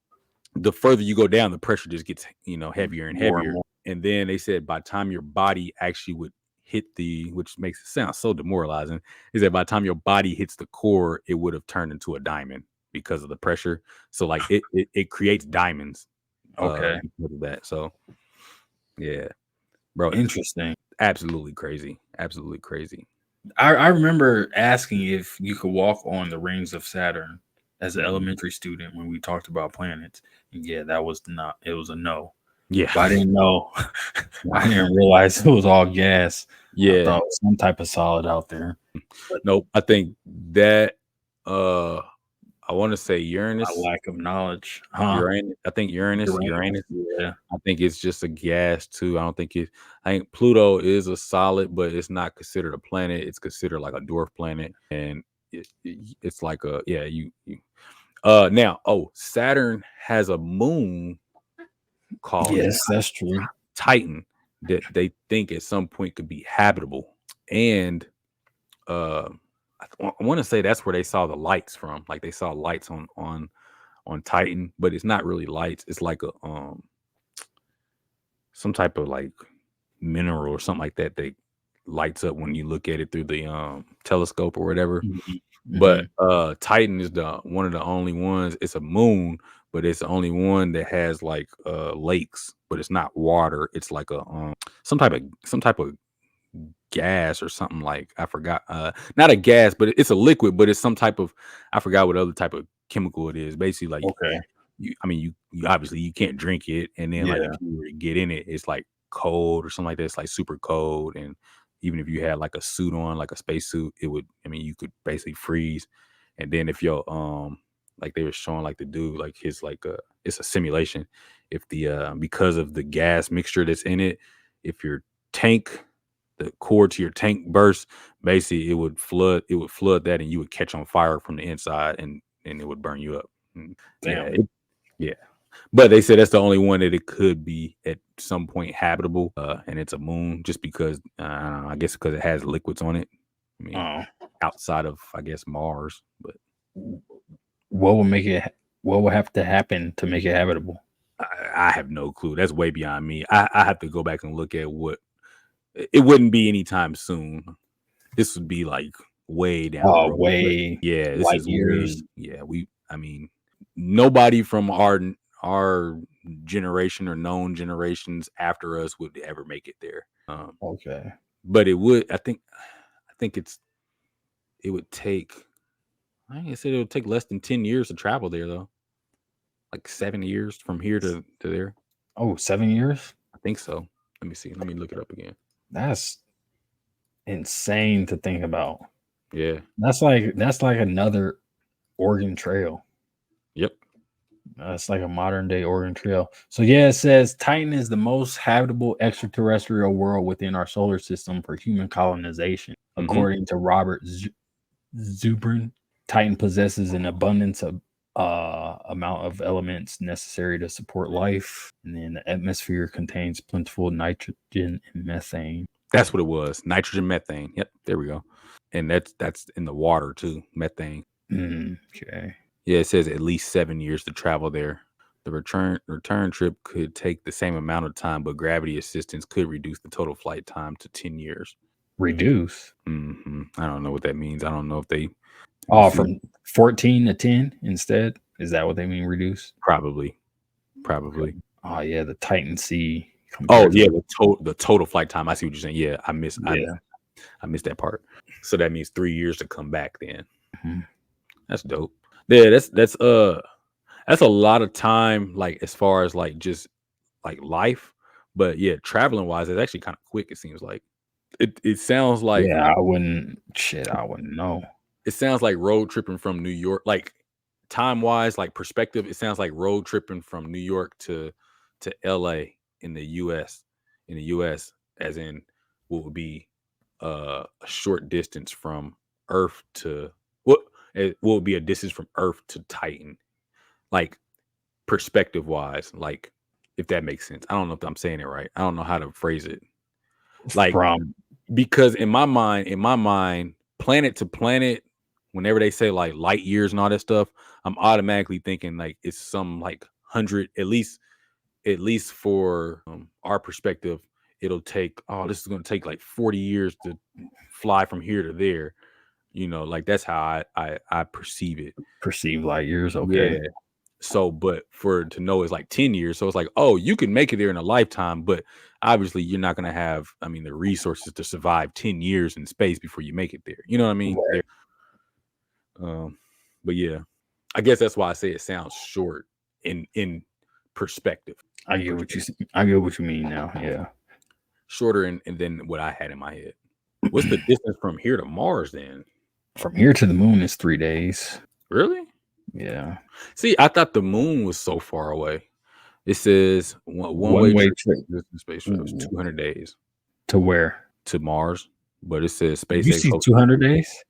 the further you go down, the pressure just gets, heavier and more and heavier. more. And then they said by the time your body actually would hit which makes it sound so demoralizing, is that by the time your body hits the core, it would have turned into a diamond because of the pressure. So like it creates diamonds Okay. because of that. So yeah, bro, Interesting. absolutely crazy. Absolutely crazy. I remember asking if you could walk on the rings of Saturn as an Mhm. elementary student when we talked about planets. And yeah, that was not, it was a no. Yeah. But I didn't know. I didn't realize it was all gas. I Yeah. thought it was some type of solid out there. But Nope. I think that I want to say my Uranus. lack of knowledge. Huh? Uranus. I think Uranus. Uranus. Yeah. I think it's just a gas too. I don't think it. I think Pluto is a solid, but it's not considered a planet. It's considered like a dwarf planet, and it's like a yeah. Now Saturn has a moon called Yes, that's true. Titan that they think at some point could be habitable, and uh, I want to say that's where they saw the lights from. Like they saw lights on Titan, but it's not really lights. It's like a some type of like mineral or something like that lights up when you look at it through the telescope or whatever. Mhm. But Mhm. Titan is the one of the only ones. It's a moon, but it's the only one that has like lakes, but it's not water. It's like a some type of gas or something, like I forgot. Not a gas, but it's a liquid, but it's some type of, I forgot what other type of chemical it is. Basically, like Okay. I mean, you obviously you can't drink it, and then like if Yeah. you were to get in it, it's like cold or something like that. It's like super cold, and even if you had like a suit on, like a space suit, it would. I mean, you could basically freeze. And then if your like they were showing like the dude like his like it's a simulation. If the because of the gas mixture that's in it, if your tank the cord to your tank burst, basically it would flood that, and you would catch on fire from the inside, and it would burn you up. Yeah, Damn. yeah. But they said that's the only one that it could be at some point habitable, and it's a moon, just because I don't know, I guess because it has liquids on it. I mean, Oh. outside of I guess Mars, but What would make it? What would have to happen to make it habitable? I have no clue. That's way beyond me. I have to go back and look at what it wouldn't be anytime soon. This would be like way down the Oh, road. But way yeah, this light is way years. yeah, I mean, nobody from our generation or known generations after us would ever make it there. Okay. But I think it would take I think it said it would take less than 10 years to travel there though. Like 7 years from here to there. Oh, 7 years? I think so. Let me see. Let me look it up again. That's insane to think about. Yeah. That's like another Oregon Trail. Yep. That's like a modern day Oregon Trail. So yeah, it says Titan is the most habitable extraterrestrial world within our solar system for human colonization, Mhm. according to Robert Zubrin. Titan possesses an abundance of amount of elements necessary to support life, and then the atmosphere contains plentiful nitrogen and methane. That's what it was. Nitrogen methane. Yep, there we go. And that's in the water too, methane. Okay. Yeah, it says at least 7 years to travel there. The return trip could take the same amount of time, but gravity assistance could reduce the total flight time to 10 years. Reduce. I don't know what that means. I don't know if they let me Oh, see. from 14 to 10 instead? Is that what they mean, reduce? Probably. Okay. Probably. Oh, yeah, the Titan C Oh compared to yeah, the total flight time. I see what you're saying. Yeah, yeah. I missed that part. So that means 3 years to come back then. Mhm. That's dope. Yeah, that's a lot of time, like as far as like just like life. But yeah, traveling wise, it's actually kind of quick. It seems like it sounds like Yeah, I wouldn't know. road tripping from New York, like time wise, like perspective. It sounds like road tripping from New York to LA in the U.S. in the U.S., as in what would be a short distance from Earth to what would be a distance from Earth to Titan, like perspective wise, like if that makes sense. I don't know if I'm saying it right. I don't know how to phrase it. Like From because in my mind, planet to planet, whenever they say like light years and all that stuff, I'm automatically thinking like it's some like 100 at least for our perspective, it'll take this is going to take like 40 years to fly from here to there. Like that's how I perceive it. perceived light years. Yeah. Okay. So, but for to know it's like 10 years. So it's like, oh, you can make it there in a lifetime, but obviously you're not going to have, the resources to survive 10 years in space before you make it there. You know what I mean? Right. But yeah, I guess that's why I say it sounds short in perspective. I get what you mean now. Yeah. Shorter and than what I had in my head. What's the distance from here to Mars then? From here to the moon is 3 days. Really? Yeah. See, I thought the moon was so far away. It says one way trip to space travel is 200 days. To where? To Mars. But it says SpaceX. You see 200 days?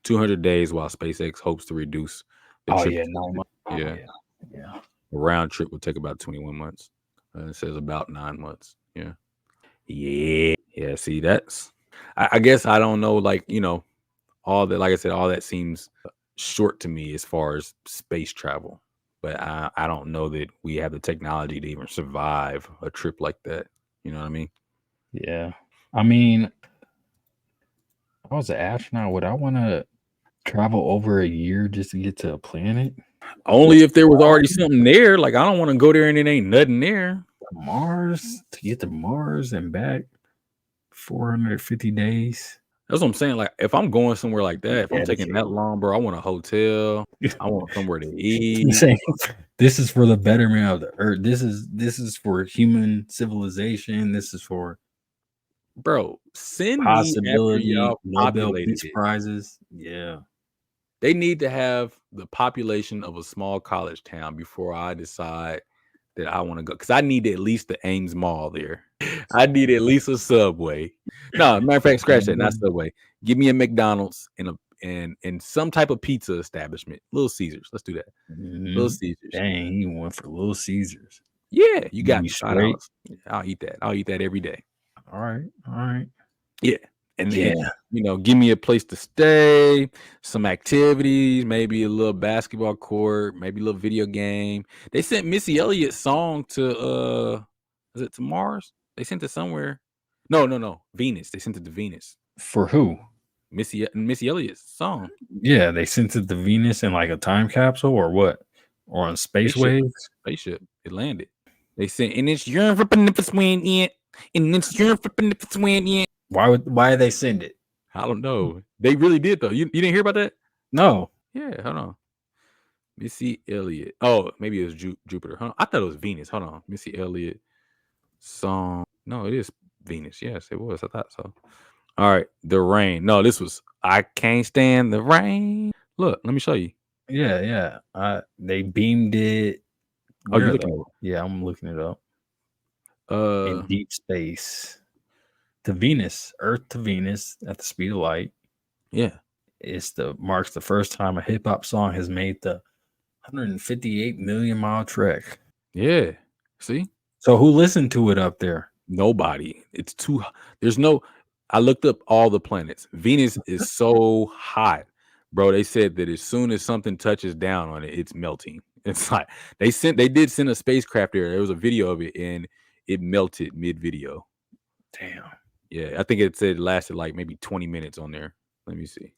200 days while SpaceX hopes to reduce the trip. Yeah. Yeah. A round trip would take about 21 months. It says about 9 months. Yeah. Yeah. See, that's, I guess I don't know, like, all that, like I said, all that seems short to me as far as space travel. But I don't know that we have the technology to even survive a trip like that. You know what I mean? Yeah. I mean, if I was an astronaut, would I want to travel over a year just to get to a planet? Only if there was already something there. Like, I don't want to go there and it ain't nothing there. Mars, to get to Mars and back 450 days. That's what I'm saying. Like, if I'm going somewhere like that, if I'm taking that long, bro, I want a hotel. I want somewhere to eat. This is for the betterment of the earth. This is for human civilization. This is for, bro, send possibility, me after y'all Nobel Peace Prizes. Yeah. They need to have the population of a small college town before I decide that I want to go. Because I need at least the Ames Mall there. I need at least a Subway. No, matter of fact, scratch that. Not Subway. Give me a McDonald's and some type of pizza establishment. Little Caesars. Let's do that. Little Caesars. Dang, he went for Little Caesars. Yeah, you got me straight. I'll eat that. I'll eat that every day. All right. Yeah. And then, give me a place to stay, some activities, maybe a little basketball court, maybe a little video game. They sent Missy Elliott's song to is it to Mars? They sent it somewhere. No, Venus. They sent it to Venus. For who? Missy Elliott's song. Yeah, they sent it to Venus in like a time capsule or what? Or on space waves? Spaceship. It landed. They sent, and it's your flipping if it's when it. And it's your flipping if it's when it. Why did they send it? I don't know. They really did though. You didn't hear about that? No. Yeah, hold on. Missy Elliott. Oh, maybe it was Jupiter. Huh? I thought it was Venus. Hold on. Missy Elliott song. No, it is Venus. Yes, it was. I thought so. All right. The Rain. No, this was I Can't Stand the Rain. Look, let me show you. Yeah. They beamed it. Yeah, I'm looking it up. In deep space. To Venus, Earth to Venus at the speed of light. Yeah. Marks the first time a hip hop song has made the 158 million mile trek. Yeah. See? So who listened to it up there? Nobody. It's too. I looked up all the planets. Venus is so hot, bro. They said that as soon as something touches down on it, it's melting. It's like they did send a spacecraft there. There was a video of it and it melted mid-video. Damn. Yeah, I think it said it lasted like maybe 20 minutes on there. Let me see.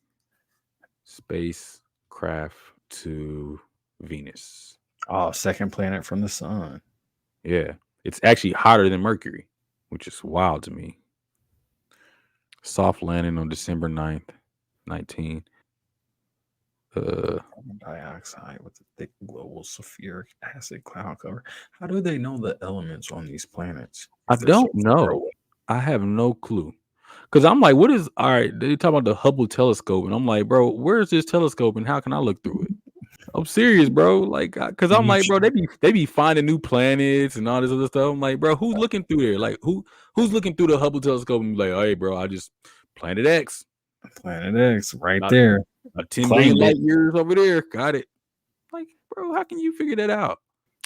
Spacecraft to Venus. Oh, second planet from the sun. Yeah. It's actually hotter than Mercury, which is wild to me. Soft landing on December 9th, 19. Carbon dioxide with a thick global sulfuric acid cloud cover. How do they know the elements on these planets? I don't know. I have no clue. Because I'm like, all right, they talk about the Hubble telescope. And I'm like, bro, where's this telescope and how can I look through it? I'm serious, bro. Like, cause I'm You like, bro, should. they be finding new planets and all this other stuff. I'm like, bro, who's looking through there? Like, who's looking through the Hubble telescope and be like, hey, bro, I just Planet X, Planet X right about there. 10 billion Claimed it. light years over there. Got it. Like, bro, how can you figure that out?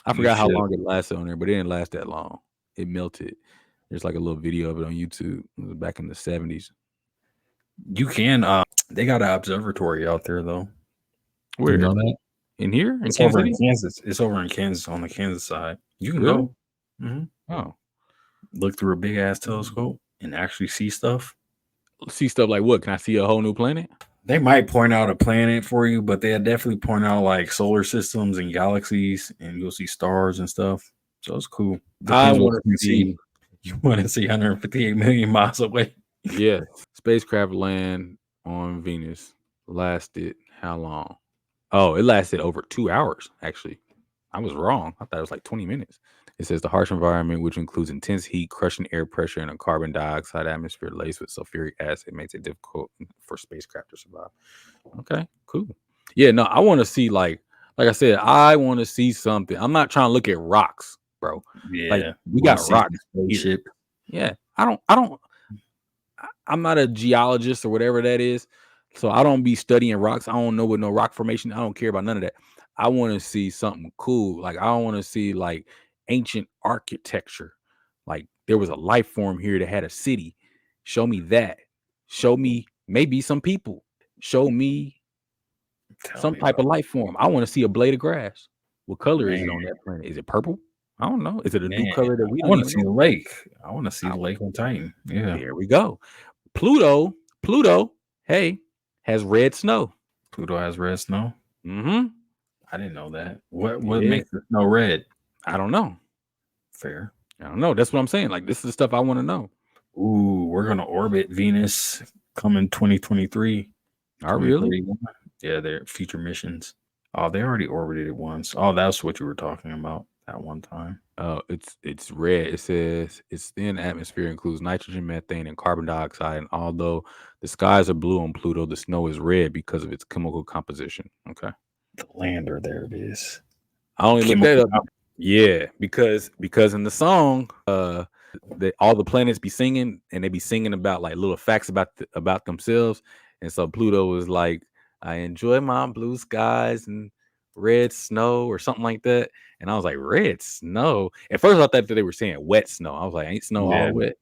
I You forgot how should. long it lasted on there, but it didn't last that long. It melted. There's like a little video of it on YouTube. It was back in the 70s. You can. They got an observatory out there though. You Where? know that? In here? In It's Kansas over in City? Kansas. It's over in Kansas on the Kansas side. You can Really? go. hmm Oh. Look through a big ass telescope and actually see stuff. See stuff like what? Can I see a whole new planet? They might point out a planet for you, but they'll definitely point out like solar systems and galaxies, and you'll see stars and stuff. So it's cool. I Depends what want you to can see. see. You want to see 158 million miles away. Yes. Spacecraft land on Venus lasted how long? Oh, it lasted over 2 hours, actually. I was wrong. I thought it was like 20 minutes. It says the harsh environment, which includes intense heat, crushing air pressure, and a carbon dioxide atmosphere laced with sulfuric acid, makes it difficult for spacecraft to survive. Okay, cool. Yeah, no, I want to see like I said, I want to see something. I'm not trying to look at rocks, bro. Like Yeah, we want to got see rocks some here. spaceship. Yeah, I'm not a geologist or whatever that is. So I don't be studying rocks. I don't know what no rock formation. I don't care about none of that. I want to see something cool. Like I want to see like ancient architecture. Like there was a life form here that had a city. Show me that. Show me maybe some people. Show me Tell some me type of about life form. I want to see a blade of grass. What it. color is it Man. on that planet? Is it purple? I don't know. Is it a new Man, color that we I don't want to even see know? the lake. I want to see I- the lake on Titan. Yeah, There we go. Pluto, hey, has red snow. Pluto has red snow. Mm-hmm. I didn't know that. What Yeah. makes the snow red? I don't know. Fair. I don't know. That's what I'm saying. Like this is the stuff I want to know. Ooh, we're gonna orbit Venus coming 2023, Oh, really? 2031. Yeah, they're future missions. Oh, they already orbited it once. Oh, that's what you were talking about that one time. It's red. It says its thin atmosphere includes nitrogen, methane, and carbon dioxide. And although the skies are blue on Pluto, the snow is red because of its chemical composition. Okay. The lander, there it is. I only looked that Chemical up. Yeah, because in the song, all the planets be singing and they be singing about like little facts about themselves. And so Pluto was like, I enjoy my blue skies and red snow or something like that. And I was like, red snow. At first I thought that they were saying wet snow. I was like, ain't snow all Yeah, wet.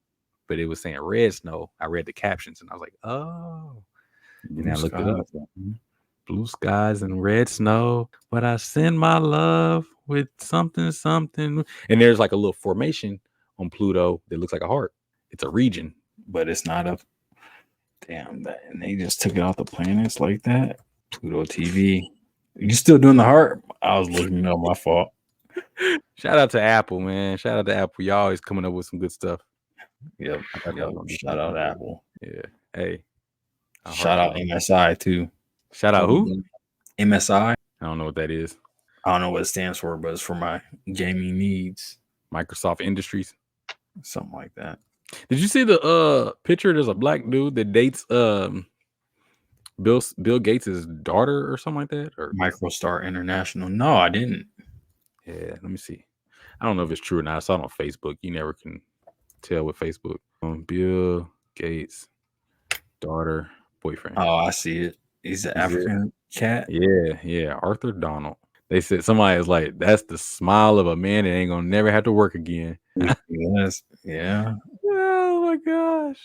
But it was saying red snow. I read the captions and I was like, oh. And blue I looked it up. skies. Blue skies and red snow, but I send my love with something, something. And there's like a little formation on Pluto that looks like a heart. It's a region. But it's not a damn that, and they just took it off the planets like that. Pluto TV. You still doing the heart? I was looking it up. My fault. Shout out to Apple, man. Shout out to Apple. Y'all always coming up with some good stuff. Yep. I thought that Yep. was gonna be Shout out something. Apple. Yeah. Hey. Shout out MSI too. Shout out who? MSI. I don't know what that is. I don't know what it stands for, but it's for my gaming needs. Microsoft Industries. Something like that. Did you see the picture? There's a black dude that dates Bill Gates' daughter or something like that? Or MicroStar International. No, I didn't. yeah, let me see. I don't know if it's true or not. I saw it on Facebook. You never can tell with Facebook. Bill Gates' daughter, boyfriend. Oh, I see it. He's an African cat. Yeah. Arthur Donald. They said somebody is like, that's the smile of a man that ain't gonna never have to work again. Yes. Yeah. Oh my gosh.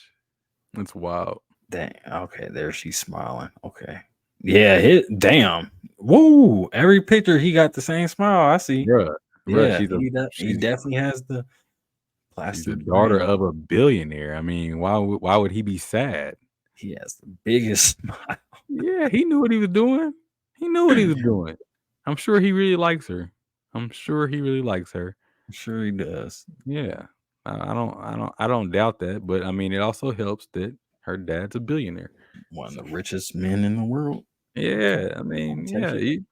That's wild. Dang. Okay, there she's smiling. Okay. Yeah, damn. Woo! Every picture he got the same smile. I see. Bruh. Yeah, She's he definitely has the she's plastic the daughter grin. of a billionaire. I mean, why would he be sad? He has the biggest smile. Yeah, he knew what he was doing. He knew what he was doing. I'm sure he really likes her. I'm sure he really likes her. I'm sure he does. Yeah. I don't doubt that, but I mean it also helps that her dad's a billionaire. One of the richest men in the world. Yeah, I mean, yeah, you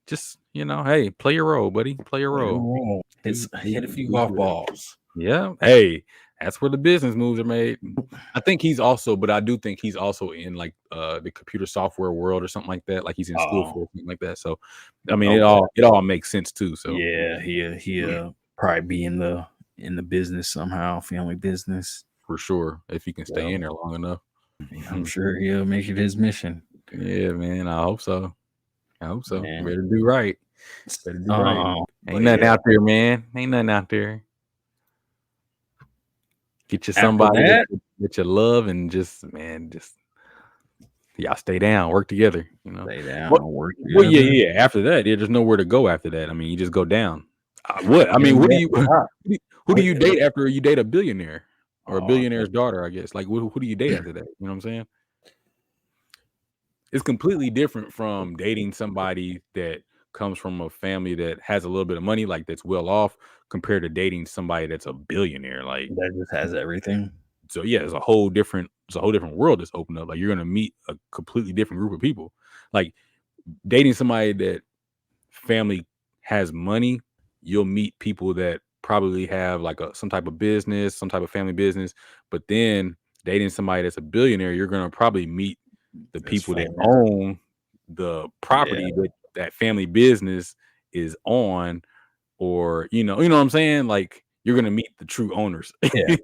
just, hey, play your role, buddy. Play your role. Hit a few Do golf good. balls. Yeah. Hey, That's where the business moves are made. I think he's also, but I do think he's also in like the computer software world or something like that. Like he's in school for something like that. So, I mean, it all makes sense too. So yeah, he'll probably be in the business somehow, family business for sure, if he can stay in there long enough, I'm sure he'll make it his mission. Yeah, man. I hope so. I hope so. Man. Better do right. Better do right. Ain't But nothing yeah. out there, man. Ain't nothing out there. Get you After somebody that, that you love and just y'all stay down, work together. You know. stay down, What? work Well, yeah, together. yeah. After that, yeah, there's nowhere to go after that. I mean, you just go down. What? I mean, what do you who do you date after you date a billionaire or a billionaire's daughter? I guess. Like, who do you date after that? You know what I'm saying? It's completely different from dating somebody that comes from a family that has a little bit of money, like that's well off, compared to dating somebody that's a billionaire. Like that just has everything. So yeah, it's a whole different world that's opened up. Like you're gonna meet a completely different group of people. Like dating somebody that family has money, you'll meet people that probably have like some type of business, some type of family business. But then dating somebody that's a billionaire, you're gonna probably meet the people that own the property that family business is on, or you know what I'm saying? Like you're gonna meet the true owners. Yeah.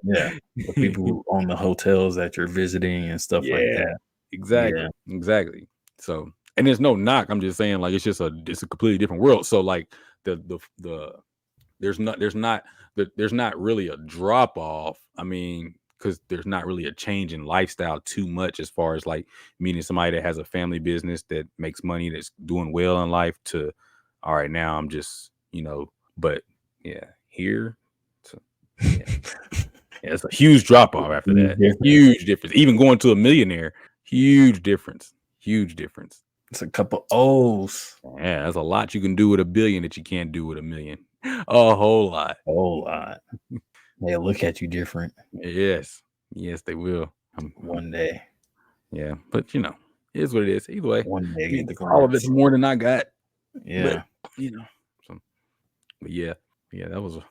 The people who own the hotels that you're visiting and stuff like that. Exactly. So, and there's no knock. I'm just saying, like, it's a completely different world. So, like, there's not really a drop off. I mean, because there's not really a change in lifestyle too much as far as like meeting somebody that has a family business that makes money, that's doing well in life, to all right, now I'm just, but yeah, here. So, yeah. Yeah, it's a huge drop off after that. Huge difference. Even going to a millionaire, huge difference. Huge difference. It's a couple O's. Yeah, that's a lot you can do with $1 billion that you can't do with $1 million. A whole lot. They look at you different. Yes, they will. One day. Yeah, but it is what it is. Either way, one day get the all of it's more than I got. Yeah, but, but yeah, that was a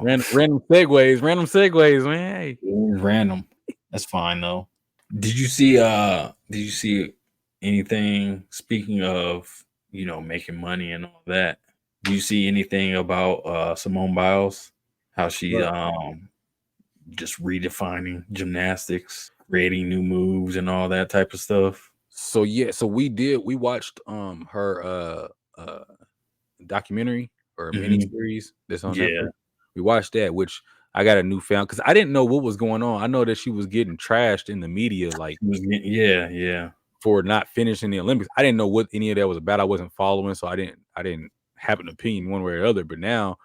random segues, man. Hey. Random. That's fine though. Did you see anything, speaking of making money and all that? Do you see anything about Simone Biles? How she just redefining gymnastics, creating new moves and all that type of stuff? So we watched her documentary or mini series that's on Netflix. We watched that, which I got a newfound, because I didn't know what was going on. I know that she was getting trashed in the media, like for not finishing the Olympics. I didn't know what any of that was about. I wasn't following, so I didn't have an opinion one way or other. But now,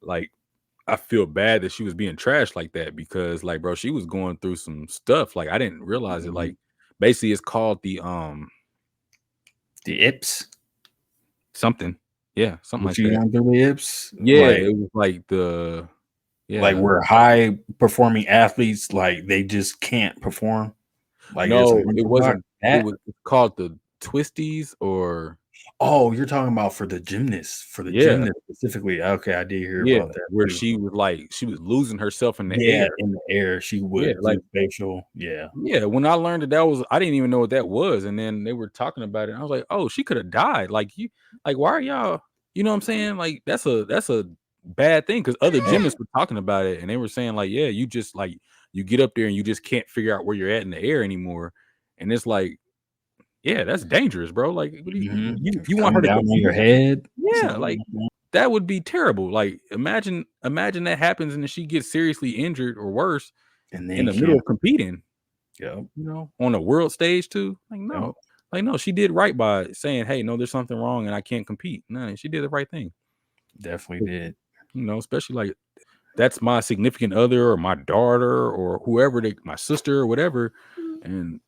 like, I feel bad that she was being trashed like that, because, like, bro, she was going through some stuff. Like, I didn't realize it. Like, basically, it's called the IPS something. Yeah, something like that. Going through the IPS? Yeah, it was like like where high performing athletes, like, they just can't perform. Like, no, it wasn't. It was called the twisties, or you're talking about for the gymnast, gymnast specifically. Okay, I did hear about that. Where she was losing herself in the air. In the air, she would like facial. Yeah. When I learned that was, I didn't even know what that was, and then they were talking about it. And I was like, oh, she could have died. Like, why are y'all? You know what I'm saying? Like, that's a bad thing, because other gymnasts were talking about it, and they were saying like, yeah, you just like, you get up there and you just can't figure out where you're at in the air anymore, and it's like, yeah, that's dangerous, bro. Like, what do you want her to down on your head? Yeah, like that would be terrible. Like, imagine that happens and then she gets seriously injured or worse in the middle of competing. Yeah, on a world stage too. Like, no. Like, no, she did right by saying, hey, no, there's something wrong and I can't compete. No, she did the right thing. Definitely did. Especially like, that's my significant other or my daughter or whoever, my sister or whatever. And,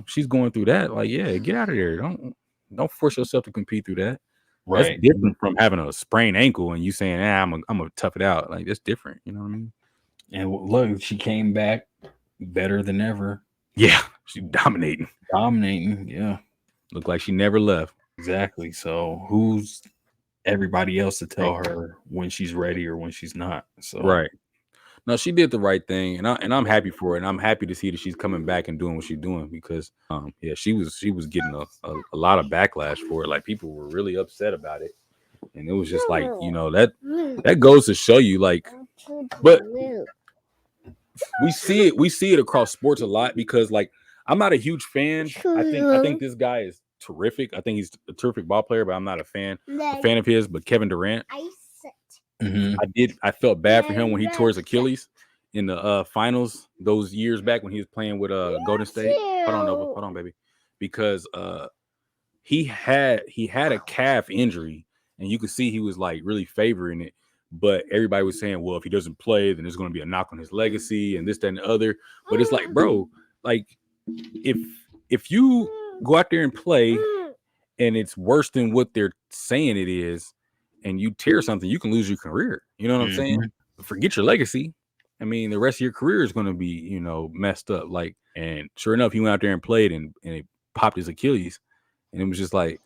she's going through that. Like, yeah, get out of there. Don't force yourself to compete through that. Right. That's different from having a sprained ankle and you saying, I'm gonna tough it out. Like, that's different. You know what I mean? And look, she came back better than ever. Yeah, she's dominating. Yeah. Looked like she never left. Exactly. So who's everybody else to tell her when she's ready or when she's not? So right. No, she did the right thing, and I'm happy for it. And I'm happy to see that she's coming back and doing what she's doing because yeah, she was getting a lot of backlash for it. Like people were really upset about it, and it was just like that goes to show you like, but we see it across sports a lot because like I'm not a huge fan. I think this guy is terrific. I think he's a terrific ball player, but I'm not a fan of his. But Kevin Durant, I felt bad for him when he tore his Achilles in the finals those years back when he was playing with Golden State. Hold on, Nova. Hold on, baby. Because he had a calf injury, and you could see he was like really favoring it. But everybody was saying, well, if he doesn't play, then there's going to be a knock on his legacy and this, that, and the other. But it's like, bro, like if you go out there and play and it's worse than what they're saying it is, and you tear something, you can lose your career. You know what I'm saying? Forget your legacy. I mean, the rest of your career is going to be, messed up. Like, and sure enough, he went out there and played and it popped his Achilles. And it was just like,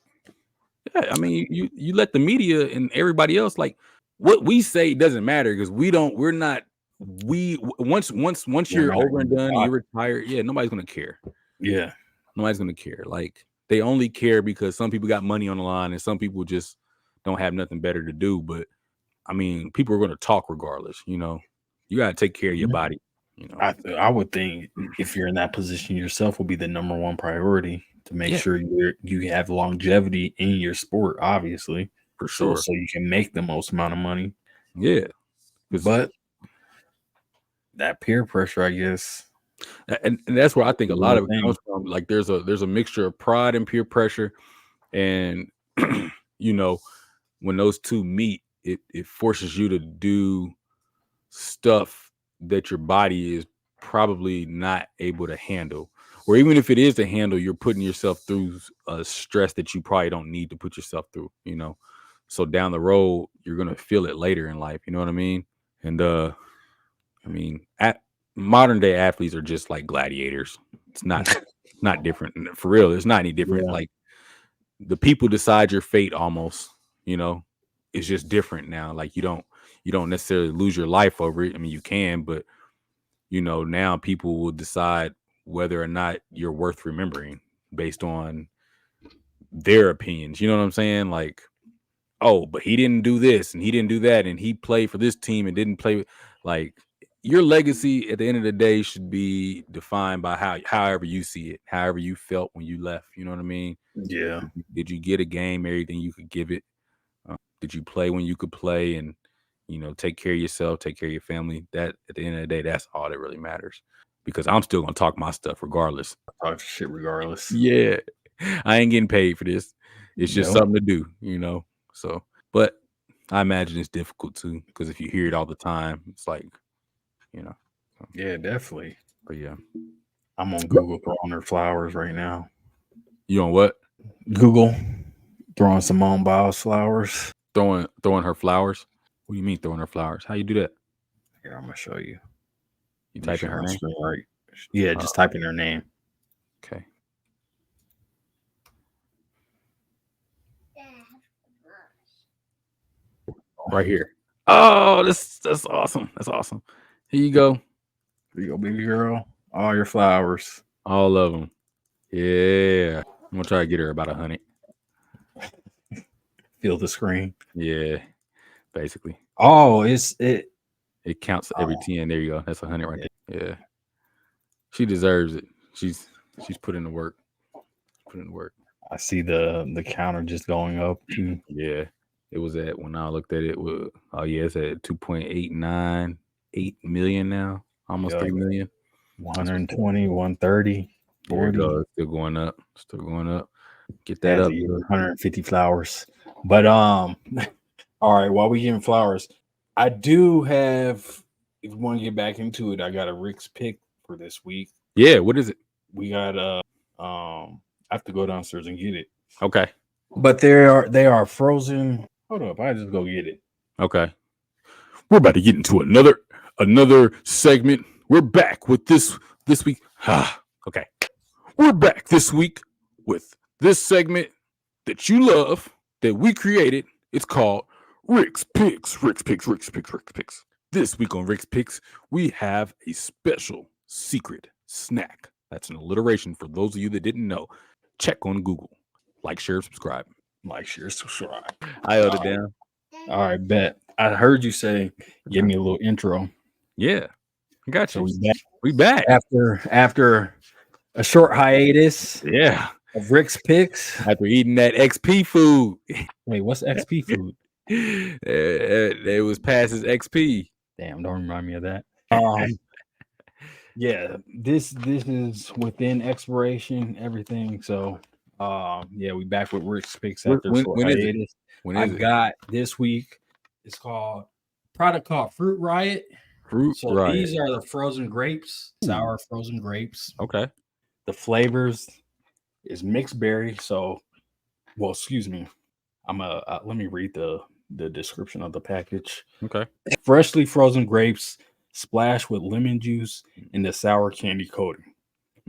yeah, I mean, you let the media and everybody else, like, what we say doesn't matter because once you're over and done, you're retired. Yeah, nobody's gonna care. Yeah, nobody's gonna care. Like they only care because some people got money on the line and some people just don't have nothing better to do. But I mean, people are gonna talk regardless. You gotta take care of your body. I would think if you're in that position yourself, will be the number one priority to make sure you have longevity in your sport, obviously. For sure. So you can make the most amount of money. Yeah. But that peer pressure, I guess. And that's where I think a lot of it comes from. Like there's a mixture of pride and peer pressure. And when those two meet, it forces you to do stuff that your body is probably not able to handle. Or even if it is to handle, you're putting yourself through a stress that you probably don't need to put yourself through, So down the road, you're gonna feel it later in life. You know what I mean? And I mean, modern day athletes are just like gladiators. It's not different for real. It's not any different. Yeah. Like the people decide your fate almost. It's just different now. Like you don't necessarily lose your life over it. I mean, you can, but now people will decide whether or not you're worth remembering based on their opinions. You know what I'm saying? Like, oh, but he didn't do this and he didn't do that and he played for this team and didn't play. Like your legacy at the end of the day should be defined by however you see it, however you felt when you left. You know what I mean? Yeah. Did you get a game, everything you could give it? Did you play when you could play and, take care of yourself, take care of your family? That at the end of the day, that's all that really matters. Because I'm still going to talk my stuff regardless. Talk shit regardless. Yeah. I ain't getting paid for this. It's just something to do, So, but I imagine it's difficult too, because if you hear it all the time, it's like, Yeah, definitely. But yeah. I'm on Google throwing her flowers right now. You on what? Google throwing Simone Biles flowers. Throwing her flowers? What do you mean throwing her flowers? How you do that? Here, I'm gonna show you. You type in her name? Right. Yeah, just type in her name. Okay. Right here. Oh, that's awesome. That's awesome. Here you go. Here you go, baby girl. All your flowers. All of them. Yeah. I'm gonna try to get her about 100. Feel the screen. Yeah. Basically. Oh, it counts every 10. There you go. That's 100 right there. Yeah. She deserves it. She's put in the work. I see the counter just going up too. Yeah. It was at, when I looked at it, it's at 2.898 million now. Almost 3 million. 120, 130, 40. It's still going up. Get that up. 150 flowers. But all right, while we getting flowers, I do have, if you want to get back into it, I got a Rick's pick for this week. Yeah, what is it? We got I have to go downstairs and get it. Okay. But they are frozen. Hold up, I just go get it. Okay. We're about to get into another segment. We're back with this week. Okay. We're back this week with this segment that you love, that we created. It's called Rick's Picks. Rick's Picks. This week on Rick's Picks, we have a special secret snack. That's an alliteration for those of you that didn't know. Check on Google. Like, share, subscribe. Like, share, subscribe. I held it down. All right, bet. I heard you say, give me a little intro. Yeah, I got So you. We back after a short hiatus. Yeah, of Rick's Picks. After eating that XP food. Wait, what's XP food? It was past his XP. Damn, don't remind me of that. Yeah, this is within expiration, everything. So, yeah, we back with Rick's Picks after when is it? When is it? Got this week. It's called product called Fruit Riot. Riot. These are the frozen grapes, sour frozen grapes. Okay. The flavors is mixed berry. So, well, excuse me. Let me read the description of the package. Okay. Freshly frozen grapes splashed with lemon juice and the sour candy coating.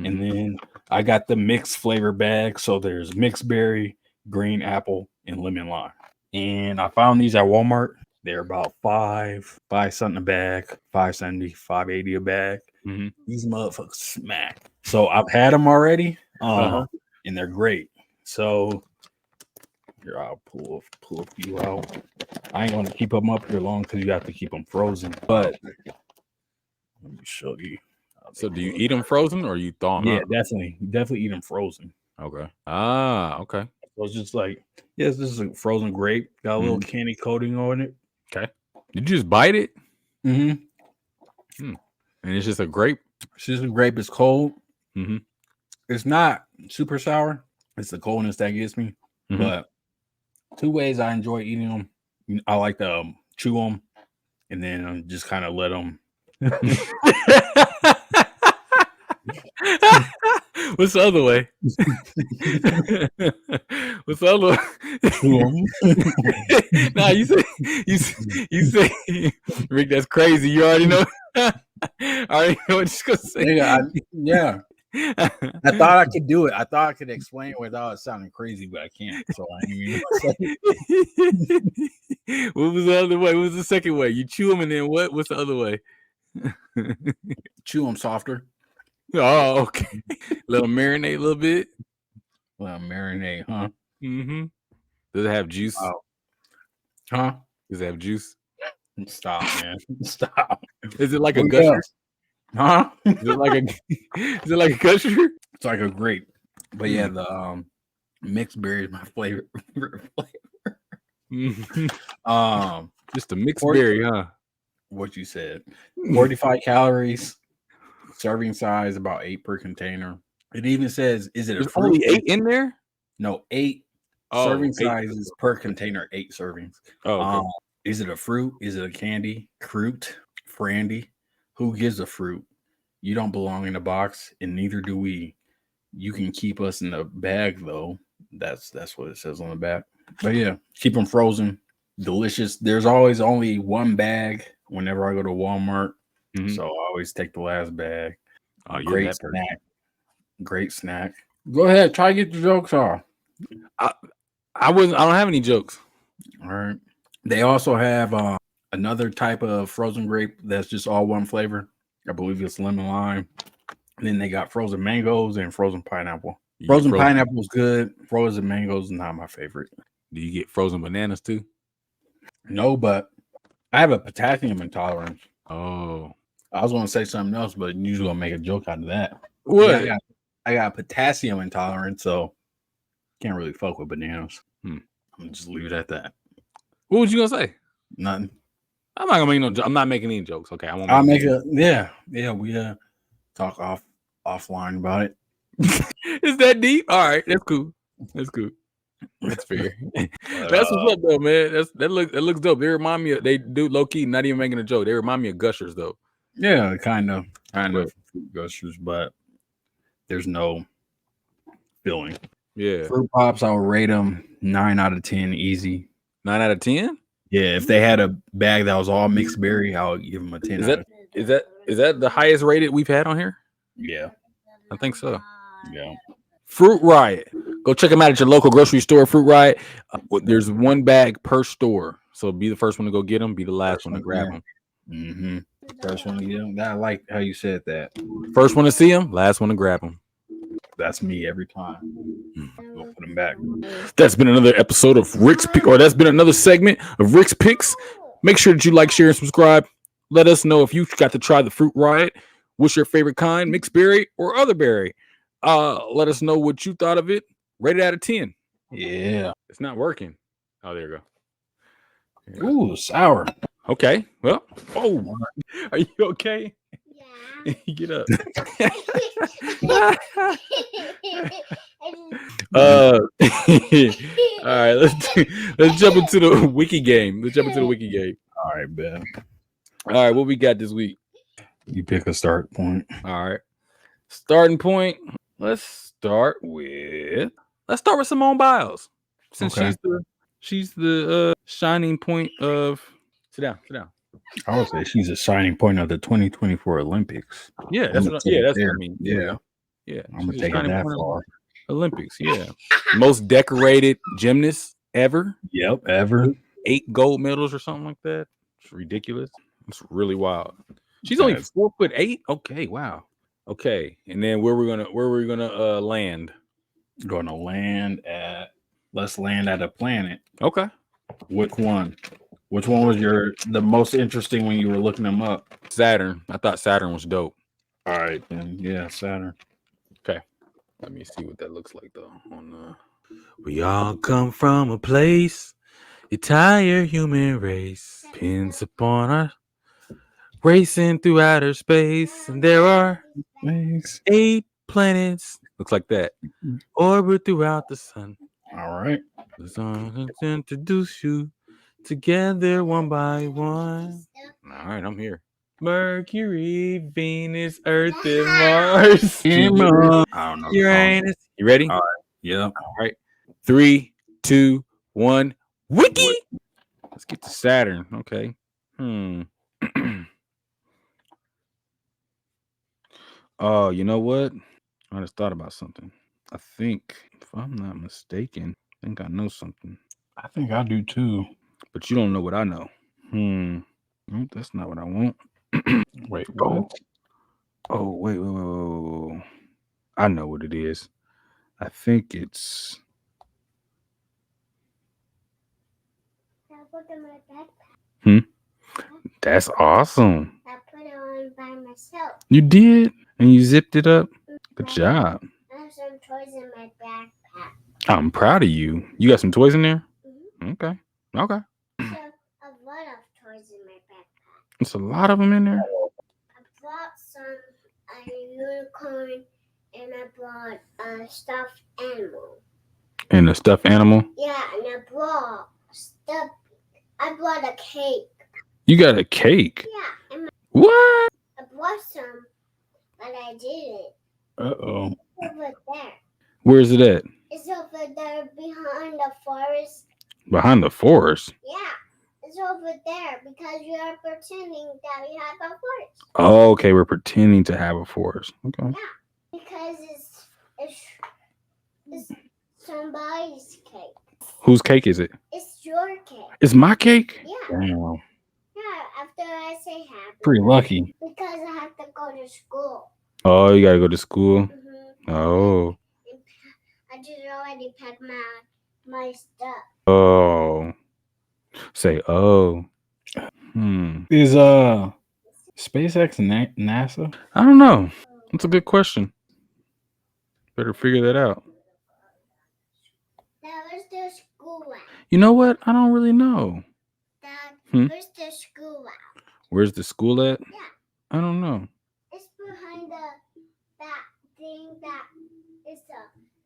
Mm-hmm. And then I got the mixed flavor bag. So there's mixed berry, green apple, and lemon lime. And I found these at Walmart. They're about $5 something a bag, $5.70, $5.80 a bag. Mm-hmm. These motherfuckers smack. So I've had them already, and they're great. So here, I'll pull a few out. I ain't gonna keep them up here long because you have to keep them frozen. But let me show you. So do you eat them frozen or you thaw them? Yeah, definitely eat them frozen. Okay. Okay. So it's just like, yes, this is a frozen grape. Got a little candy coating on it. Okay. Did you just bite it? Mm-hmm. And it's just a grape? It's just a grape. It's cold. Mm-hmm. It's not super sour. It's the coldness that gets me. Mm-hmm. But two ways I enjoy eating them. I like to chew them and then just kind of let them. What's the other way? What's the other way? Nah, you say, Rick, that's crazy. You already know. I already know what you're gonna say. Yeah. I thought I could do it. I thought I could explain it without it sounding crazy, but I can't. So I didn't even What was the other way? What was the second way? You chew them and then what? What's the other way? Chew them softer. Oh, okay. Let them marinate a little bit. Let them marinate, huh? Mm-hmm. Does it have juice? Huh? Does it have juice? Stop, man. Stop. Is it like a gusher? Huh? Is it like a gusher? It's like a grape. But yeah, the mixed berry is my favorite flavor. Just a mixed berry, huh? What you said. 45 calories. Serving size about 8 per container. It even says, is it a fruit? Only 8 in there? No, 8 serving sizes per container, 8 servings. Oh, okay. Is it a fruit? Is it a candy? Fruit? Frandy? Who gives a fruit? You don't belong in the box, and neither do we. You can keep us in the bag, though. That's what it says on the back. But yeah, keep them frozen. Delicious. There's always only one bag whenever I go to Walmart. Mm-hmm. So I always take the last bag. Oh, great snack. Great snack. Go ahead, try to get your jokes off. I don't have any jokes. All right. They also have another type of frozen grape that's just all one flavor. I believe it's lemon lime. And then they got frozen mangoes and frozen pineapple. Frozen pineapple is good. Frozen mangoes is not my favorite. Do you get frozen bananas too? No, but I have a potassium intolerance. Oh. I was going to say something else, but you usually going to make a joke out of that. What? Yeah, I got potassium intolerance, so can't really fuck with bananas. I'm going to just leave it at that. What was you going to say? Nothing. I'm not going to make I'm not making any jokes. Okay. I'll make a, yeah. We talk offline about it. Is that deep? All right. That's cool. That's fair. That's what's up, though, man. That looks dope. They remind me they do low key, not even making a joke. They remind me of gushers, though. Yeah, kind of fruit gushers, but there's no filling. Yeah, fruit pops, I would rate them 9 out of 10, easy. 9 out of 10. Yeah, if they had a bag that was all mixed berry, I would give them a 10. Is that the highest rated we've had on here? Yeah, I think so. Yeah. Fruit Riot. Go check them out at your local grocery store. Fruit Riot. There's one bag per store, so be the first one to go get them. Be the last one to grab them. Mm-hmm. First one to get him. I like how you said that. First one to see him, last one to grab him. That's me every time. We'll put him back. That's been another episode of Rick's Pick, or that's been another segment of Rick's Picks. Make sure that you like, share, and subscribe. Let us know if you got to try the Fruit Riot. What's your favorite kind, mixed berry or other berry? Let us know what you thought of it. Rate it out of 10. Yeah. It's not working. Oh, there you go. Ooh, sour. Okay. Well, oh, are you okay? Yeah. Get up. All right, let's jump into the Wiki game. All right, Ben. All right, what we got this week? You pick a start point. All right. Starting point. Let's start with Simone Biles. Since she's the shining point of sit down. I would say she's a shining point of the 2024 Olympics. Yeah, that's what I mean. Yeah. I'm gonna take it that far. Olympics, yeah. Most decorated gymnast ever. Yep, ever. 8 gold medals or something like that. It's ridiculous. It's really wild. She's only 4'8". Okay, wow. Okay, and then where we're gonna land? Let's land at a planet. Okay. Which one? Which one was the most interesting when you were looking them up? Saturn. I thought Saturn was dope. All right, then. Yeah, Saturn. Okay. Let me see what that looks like though. We all come from a place, the entire human race pins upon us, racing through outer space, and there are 8 planets. Looks like that. Orbit throughout the sun. All right. The sun introduce you together one by one. All right, I'm here. Mercury, Venus, Earth, and Mars. I don't know. Uranus. You ready? All right. Yeah. All right. 3, 2, 1. Wiki. Let's get to Saturn. Okay. Oh, you know what? I just thought about something. I think, if I'm not mistaken, I think I know something. I think I do too. But you don't know what I know. Nope, that's not what I want. Wait, what? Oh, wait. I know what it is. I think it's. That's awesome. I put it on by myself. You did? And you zipped it up? Good job. I have some toys in my backpack. I'm proud of you. You got some toys in there? Mm-hmm. Okay. So, a lot of toys in my backpack. There's a lot of them in there? I brought a unicorn, and I brought a stuffed animal. And a stuffed animal? Yeah, and I brought a cake. You got a cake? Yeah. What? I brought some, but I didn't. Uh-oh. It's over there. Where's it at? It's over there behind the forest. Behind the forest? Yeah. It's over there because you are pretending that we have a forest. Oh, okay. We're pretending to have a forest. Okay. Yeah. Because it's somebody's cake. Whose cake is it? It's your cake. It's my cake? Yeah. Damn. Yeah, after I say happy. Pretty lucky. Because I have to go to school. Oh, you gotta go to school? Mm-hmm. Oh. I just already packed my stuff. Oh. Say oh. Is SpaceX NASA? I don't know. That's a good question. Better figure that out. Now, where's the school at? You know what? I don't really know. Dad, where's the school at? Where's the school at? Yeah. I don't know. It's behind that thing that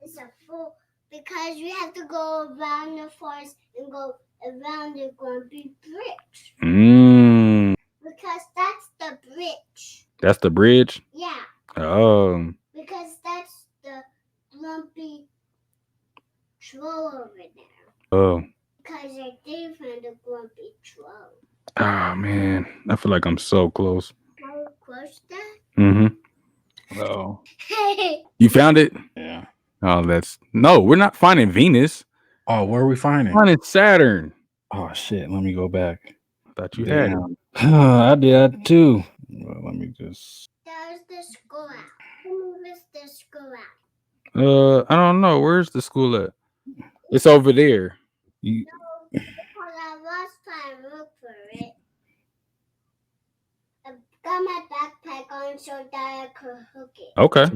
it's a full, because we have to go around the forest and go around the grumpy bridge. Because that's the bridge. That's the bridge? Yeah. Oh. Because that's the grumpy troll over there. Oh. Because I did find the grumpy troll. Oh, man. I feel like I'm so close. How close that? Mm-hmm. Oh. You found it? Yeah. Oh, no, we're not finding Venus. Oh, where are we finding? We're finding Saturn. Oh, shit. Let me go back. I thought you had it. I did too. Well, let me just. There's the school out. Who is the school out? I don't know. Where's the school at? It's over there. You, Because I was trying to look for it. I got my backpack on so that I could hook it. Okay.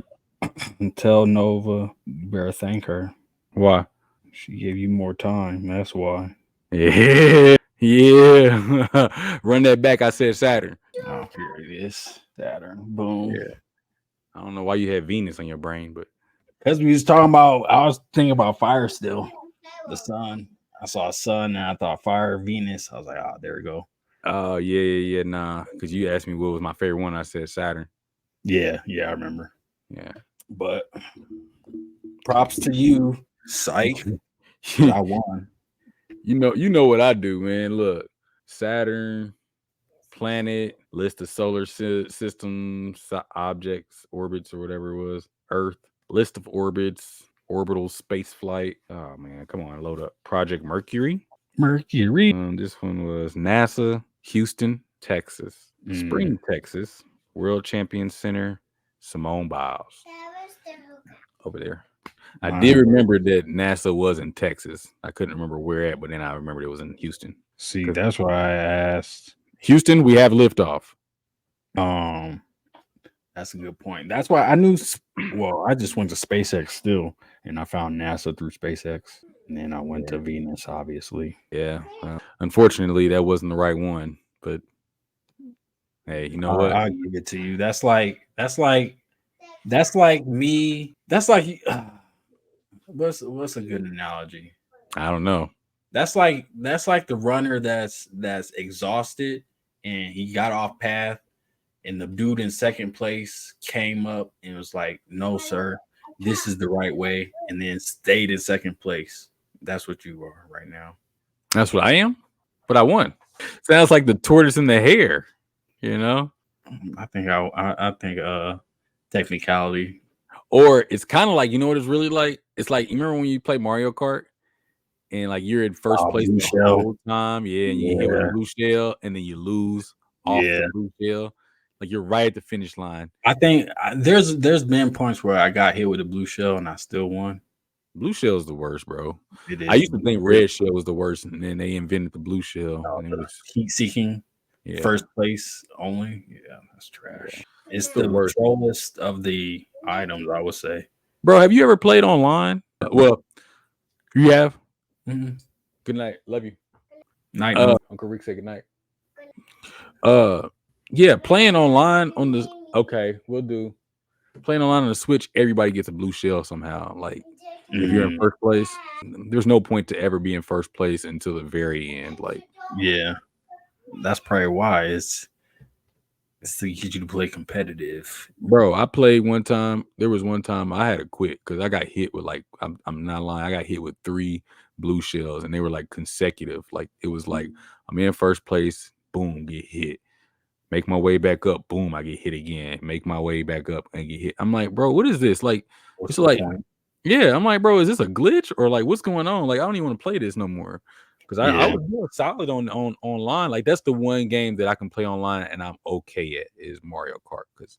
tell Nova you better thank her. Why? She gave you more time. That's why. Yeah. Yeah. Run that back. I said Saturn. Oh, here it is. Saturn. Boom. Yeah. I don't know why you had Venus on your brain, but Because we was talking about, I was thinking about fire still. The sun. I saw sun and I thought fire, Venus. I was like, oh, there we go. oh yeah. Nah. Because you asked me what was my favorite one. I said Saturn. Yeah, I remember. Yeah. But props to you, psych. I won. You know what I do, man. Look, Saturn, planet, list of solar systems, objects, orbits, or whatever it was. Earth, list of orbits, orbital space flight. Oh man, come on, load up. Project Mercury. This one was NASA, Houston, Texas, Spring, Texas, World Champion Center, Simone Biles. That was the hookup. Over there. I did remember that NASA was in Texas. I couldn't remember where at, but then I remembered it was in Houston. See, that's why I asked. Houston, we have liftoff. That's a good point. That's why I knew. Well, I just went to SpaceX still, and I found NASA through SpaceX, and then I went to Venus, obviously. Yeah. Unfortunately, that wasn't the right one, but hey, you know what? I'll give it to you. That's like me. That's like what's a good analogy? I don't know. That's like the runner that's exhausted and he got off path, and the dude in second place came up and was like, "No, sir, this is the right way," and then stayed in second place. That's what you are right now. That's what I am, but I won. Sounds like the tortoise and the hare, you know? I think technicality. Or it's kind of like, you know what it's really like? It's like, you remember when you play Mario Kart and like you're in first place the whole time, yeah, and you hit with a blue shell and then you lose off the blue shell. Like you're right at the finish line. I think there's been points where I got hit with a blue shell and I still won. Blue shell is the worst, bro. It is. I used to think red shell was the worst, and then they invented the blue shell. And it was heat seeking, first place only. Yeah, that's trash. Yeah. It's the trollest of the items, I would say. Bro, have you ever played online? Well, you have. Mm-hmm. Good night. Love you. Night. Uncle Rick said good night. Yeah, playing online on the we'll do. Playing online on the Switch, everybody gets a blue shell somehow. Like if you're in first place, there's no point to ever be in first place until the very end. Like, yeah, that's probably why it's to get you to play competitive. Bro, I played one time. There was one time I had to quit because I got hit with like I'm not lying. I got hit with 3 blue shells and they were like consecutive. Like it was like I'm in first place, boom, get hit. Make my way back up, boom, I get hit again. Make my way back up and get hit. I'm like, bro, what is this? Like, it's like, yeah, I'm like, bro, is this a glitch or like what's going on? Like, I don't even want to play this no more. Because I was doing solid on online. Like, that's the one game that I can play online and I'm okay at is Mario Kart. Because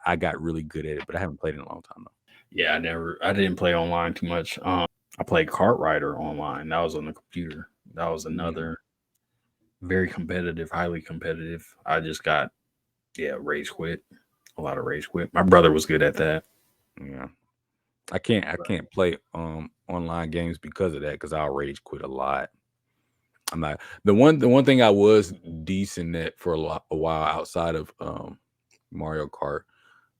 I got really good at it, but I haven't played it in a long time though. Yeah, I didn't play online too much. I played Kart Rider online. That was on the computer. That was another very competitive, highly competitive. I just got rage quit. A lot of rage quit. My brother was good at that. Yeah. I can't play online games because of that, because I'll rage quit a lot. I'm not the one thing I was decent at for a while outside of Mario Kart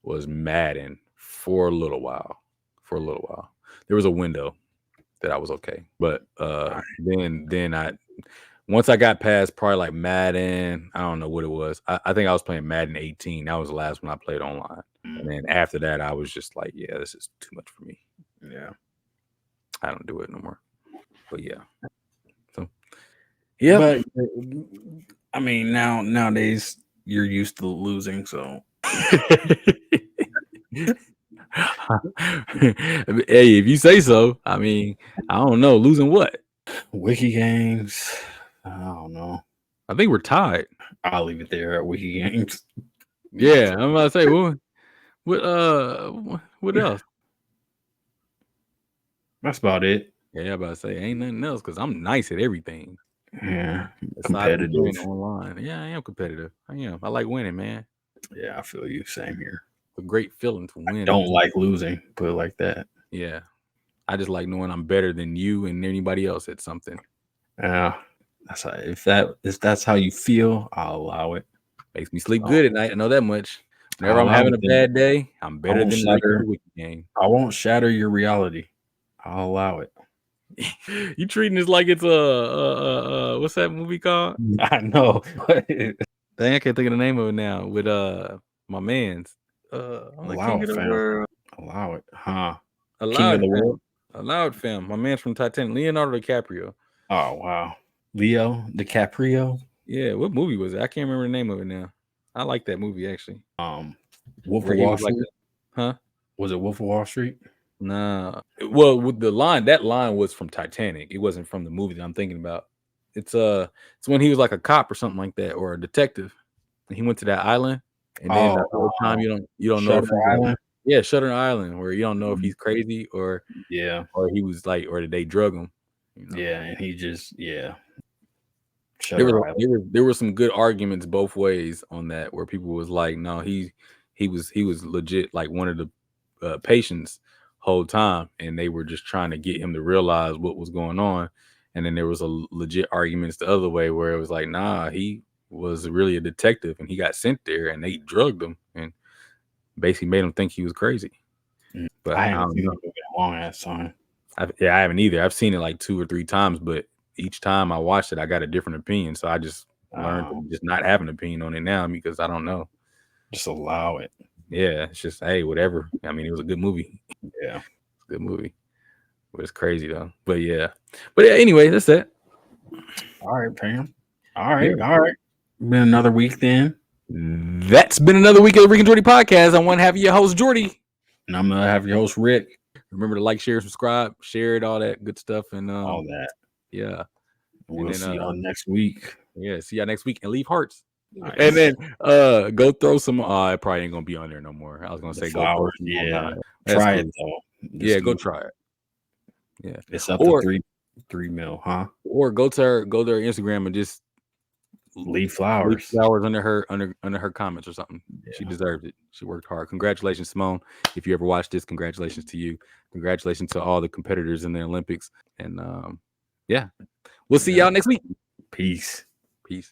was Madden for a little while. There was a window that I was okay. But then once I got past probably like Madden, I don't know what it was. I think I was playing Madden 18. That was the last one I played online. And then after that, I was just like, yeah, this is too much for me. Yeah. I don't do it no more. But yeah. So yeah. But I mean, nowadays you're used to losing, so hey, if you say so. I mean, I don't know. Losing what? Wiki games. I don't know. I think we're tied. I'll leave it there at Wiki Games. Yeah, I'm about to say what else? That's about it. Yeah, I'm about to say ain't nothing else because I'm nice at everything. Yeah, Aside from playing competitive. online. Yeah, I am competitive. I am. I like winning, man. Yeah, I feel you. Same here. It's a great feeling to win. Don't like losing. Put it like that. Yeah, I just like knowing I'm better than you and anybody else at something. Yeah, that's how, if that's how you feel, I'll allow it. Makes me sleep good at night. I know that much. Whenever I'm having a bad day, I'm better than the Wiki game. I won't shatter your reality. I'll allow it. You treating this like it's what's that movie called? I know. Dang, I can't think of the name of it now. With my man's I'm the king of the world. Allow it, huh? King of the world. Allowed fam. My man's from Titanic, Leonardo DiCaprio. Oh wow, Leo DiCaprio. Yeah, what movie was it? I can't remember the name of it now. I like that movie actually. Wolf of Wall Street. Huh? Was it Wolf of Wall Street? Nah. Well, with that line was from Titanic. It wasn't from the movie that I'm thinking about. It's when he was like a cop or something like that, or a detective. And he went to that island, and then the whole time you don't know if he's Island. Yeah, Shutter Island, where you don't know if he's crazy or he was like, or did they drug him? You know? Yeah, and he just There were some good arguments both ways on that, where people was like, no, he was legit like one of the patients whole time, and they were just trying to get him to realize what was going on. And then there was a legit arguments the other way where it was like, nah, he was really a detective and he got sent there and they drugged him and basically made him think he was crazy. But I haven't seen it a long ass time. I haven't either. I've seen it like 2 or 3 times, but each time I watched it, I got a different opinion. So I just learned to just not have an opinion on it now because I don't know. Just allow it. Yeah, it's just, hey, whatever. I mean, it was a good movie. Yeah, it's a good movie. But it's crazy though. But yeah. Anyway, that's it. All right, Pam. All right. Been another week then. That's been another week of the Ricky and Jordy podcast. I'm one half of your host, Jordy. And I'm gonna have your host, Rick. Remember to like, share, subscribe, share it, all that good stuff, and all that. Yeah. We'll see y'all next week. Yeah, see y'all next week, and leave hearts. Nice. And then go throw some. It probably ain't gonna be on there no more. I was gonna say flowers. Go try it though. Just go try it. Yeah, it's up to 3 mil, huh? Or go to her Instagram and just leave flowers. Leave flowers under her comments or something. Yeah. She deserves it. She worked hard. Congratulations, Simone. If you ever watched this, congratulations to you. Congratulations to all the competitors in the Olympics. And yeah, we'll see y'all next week. Peace. Peace.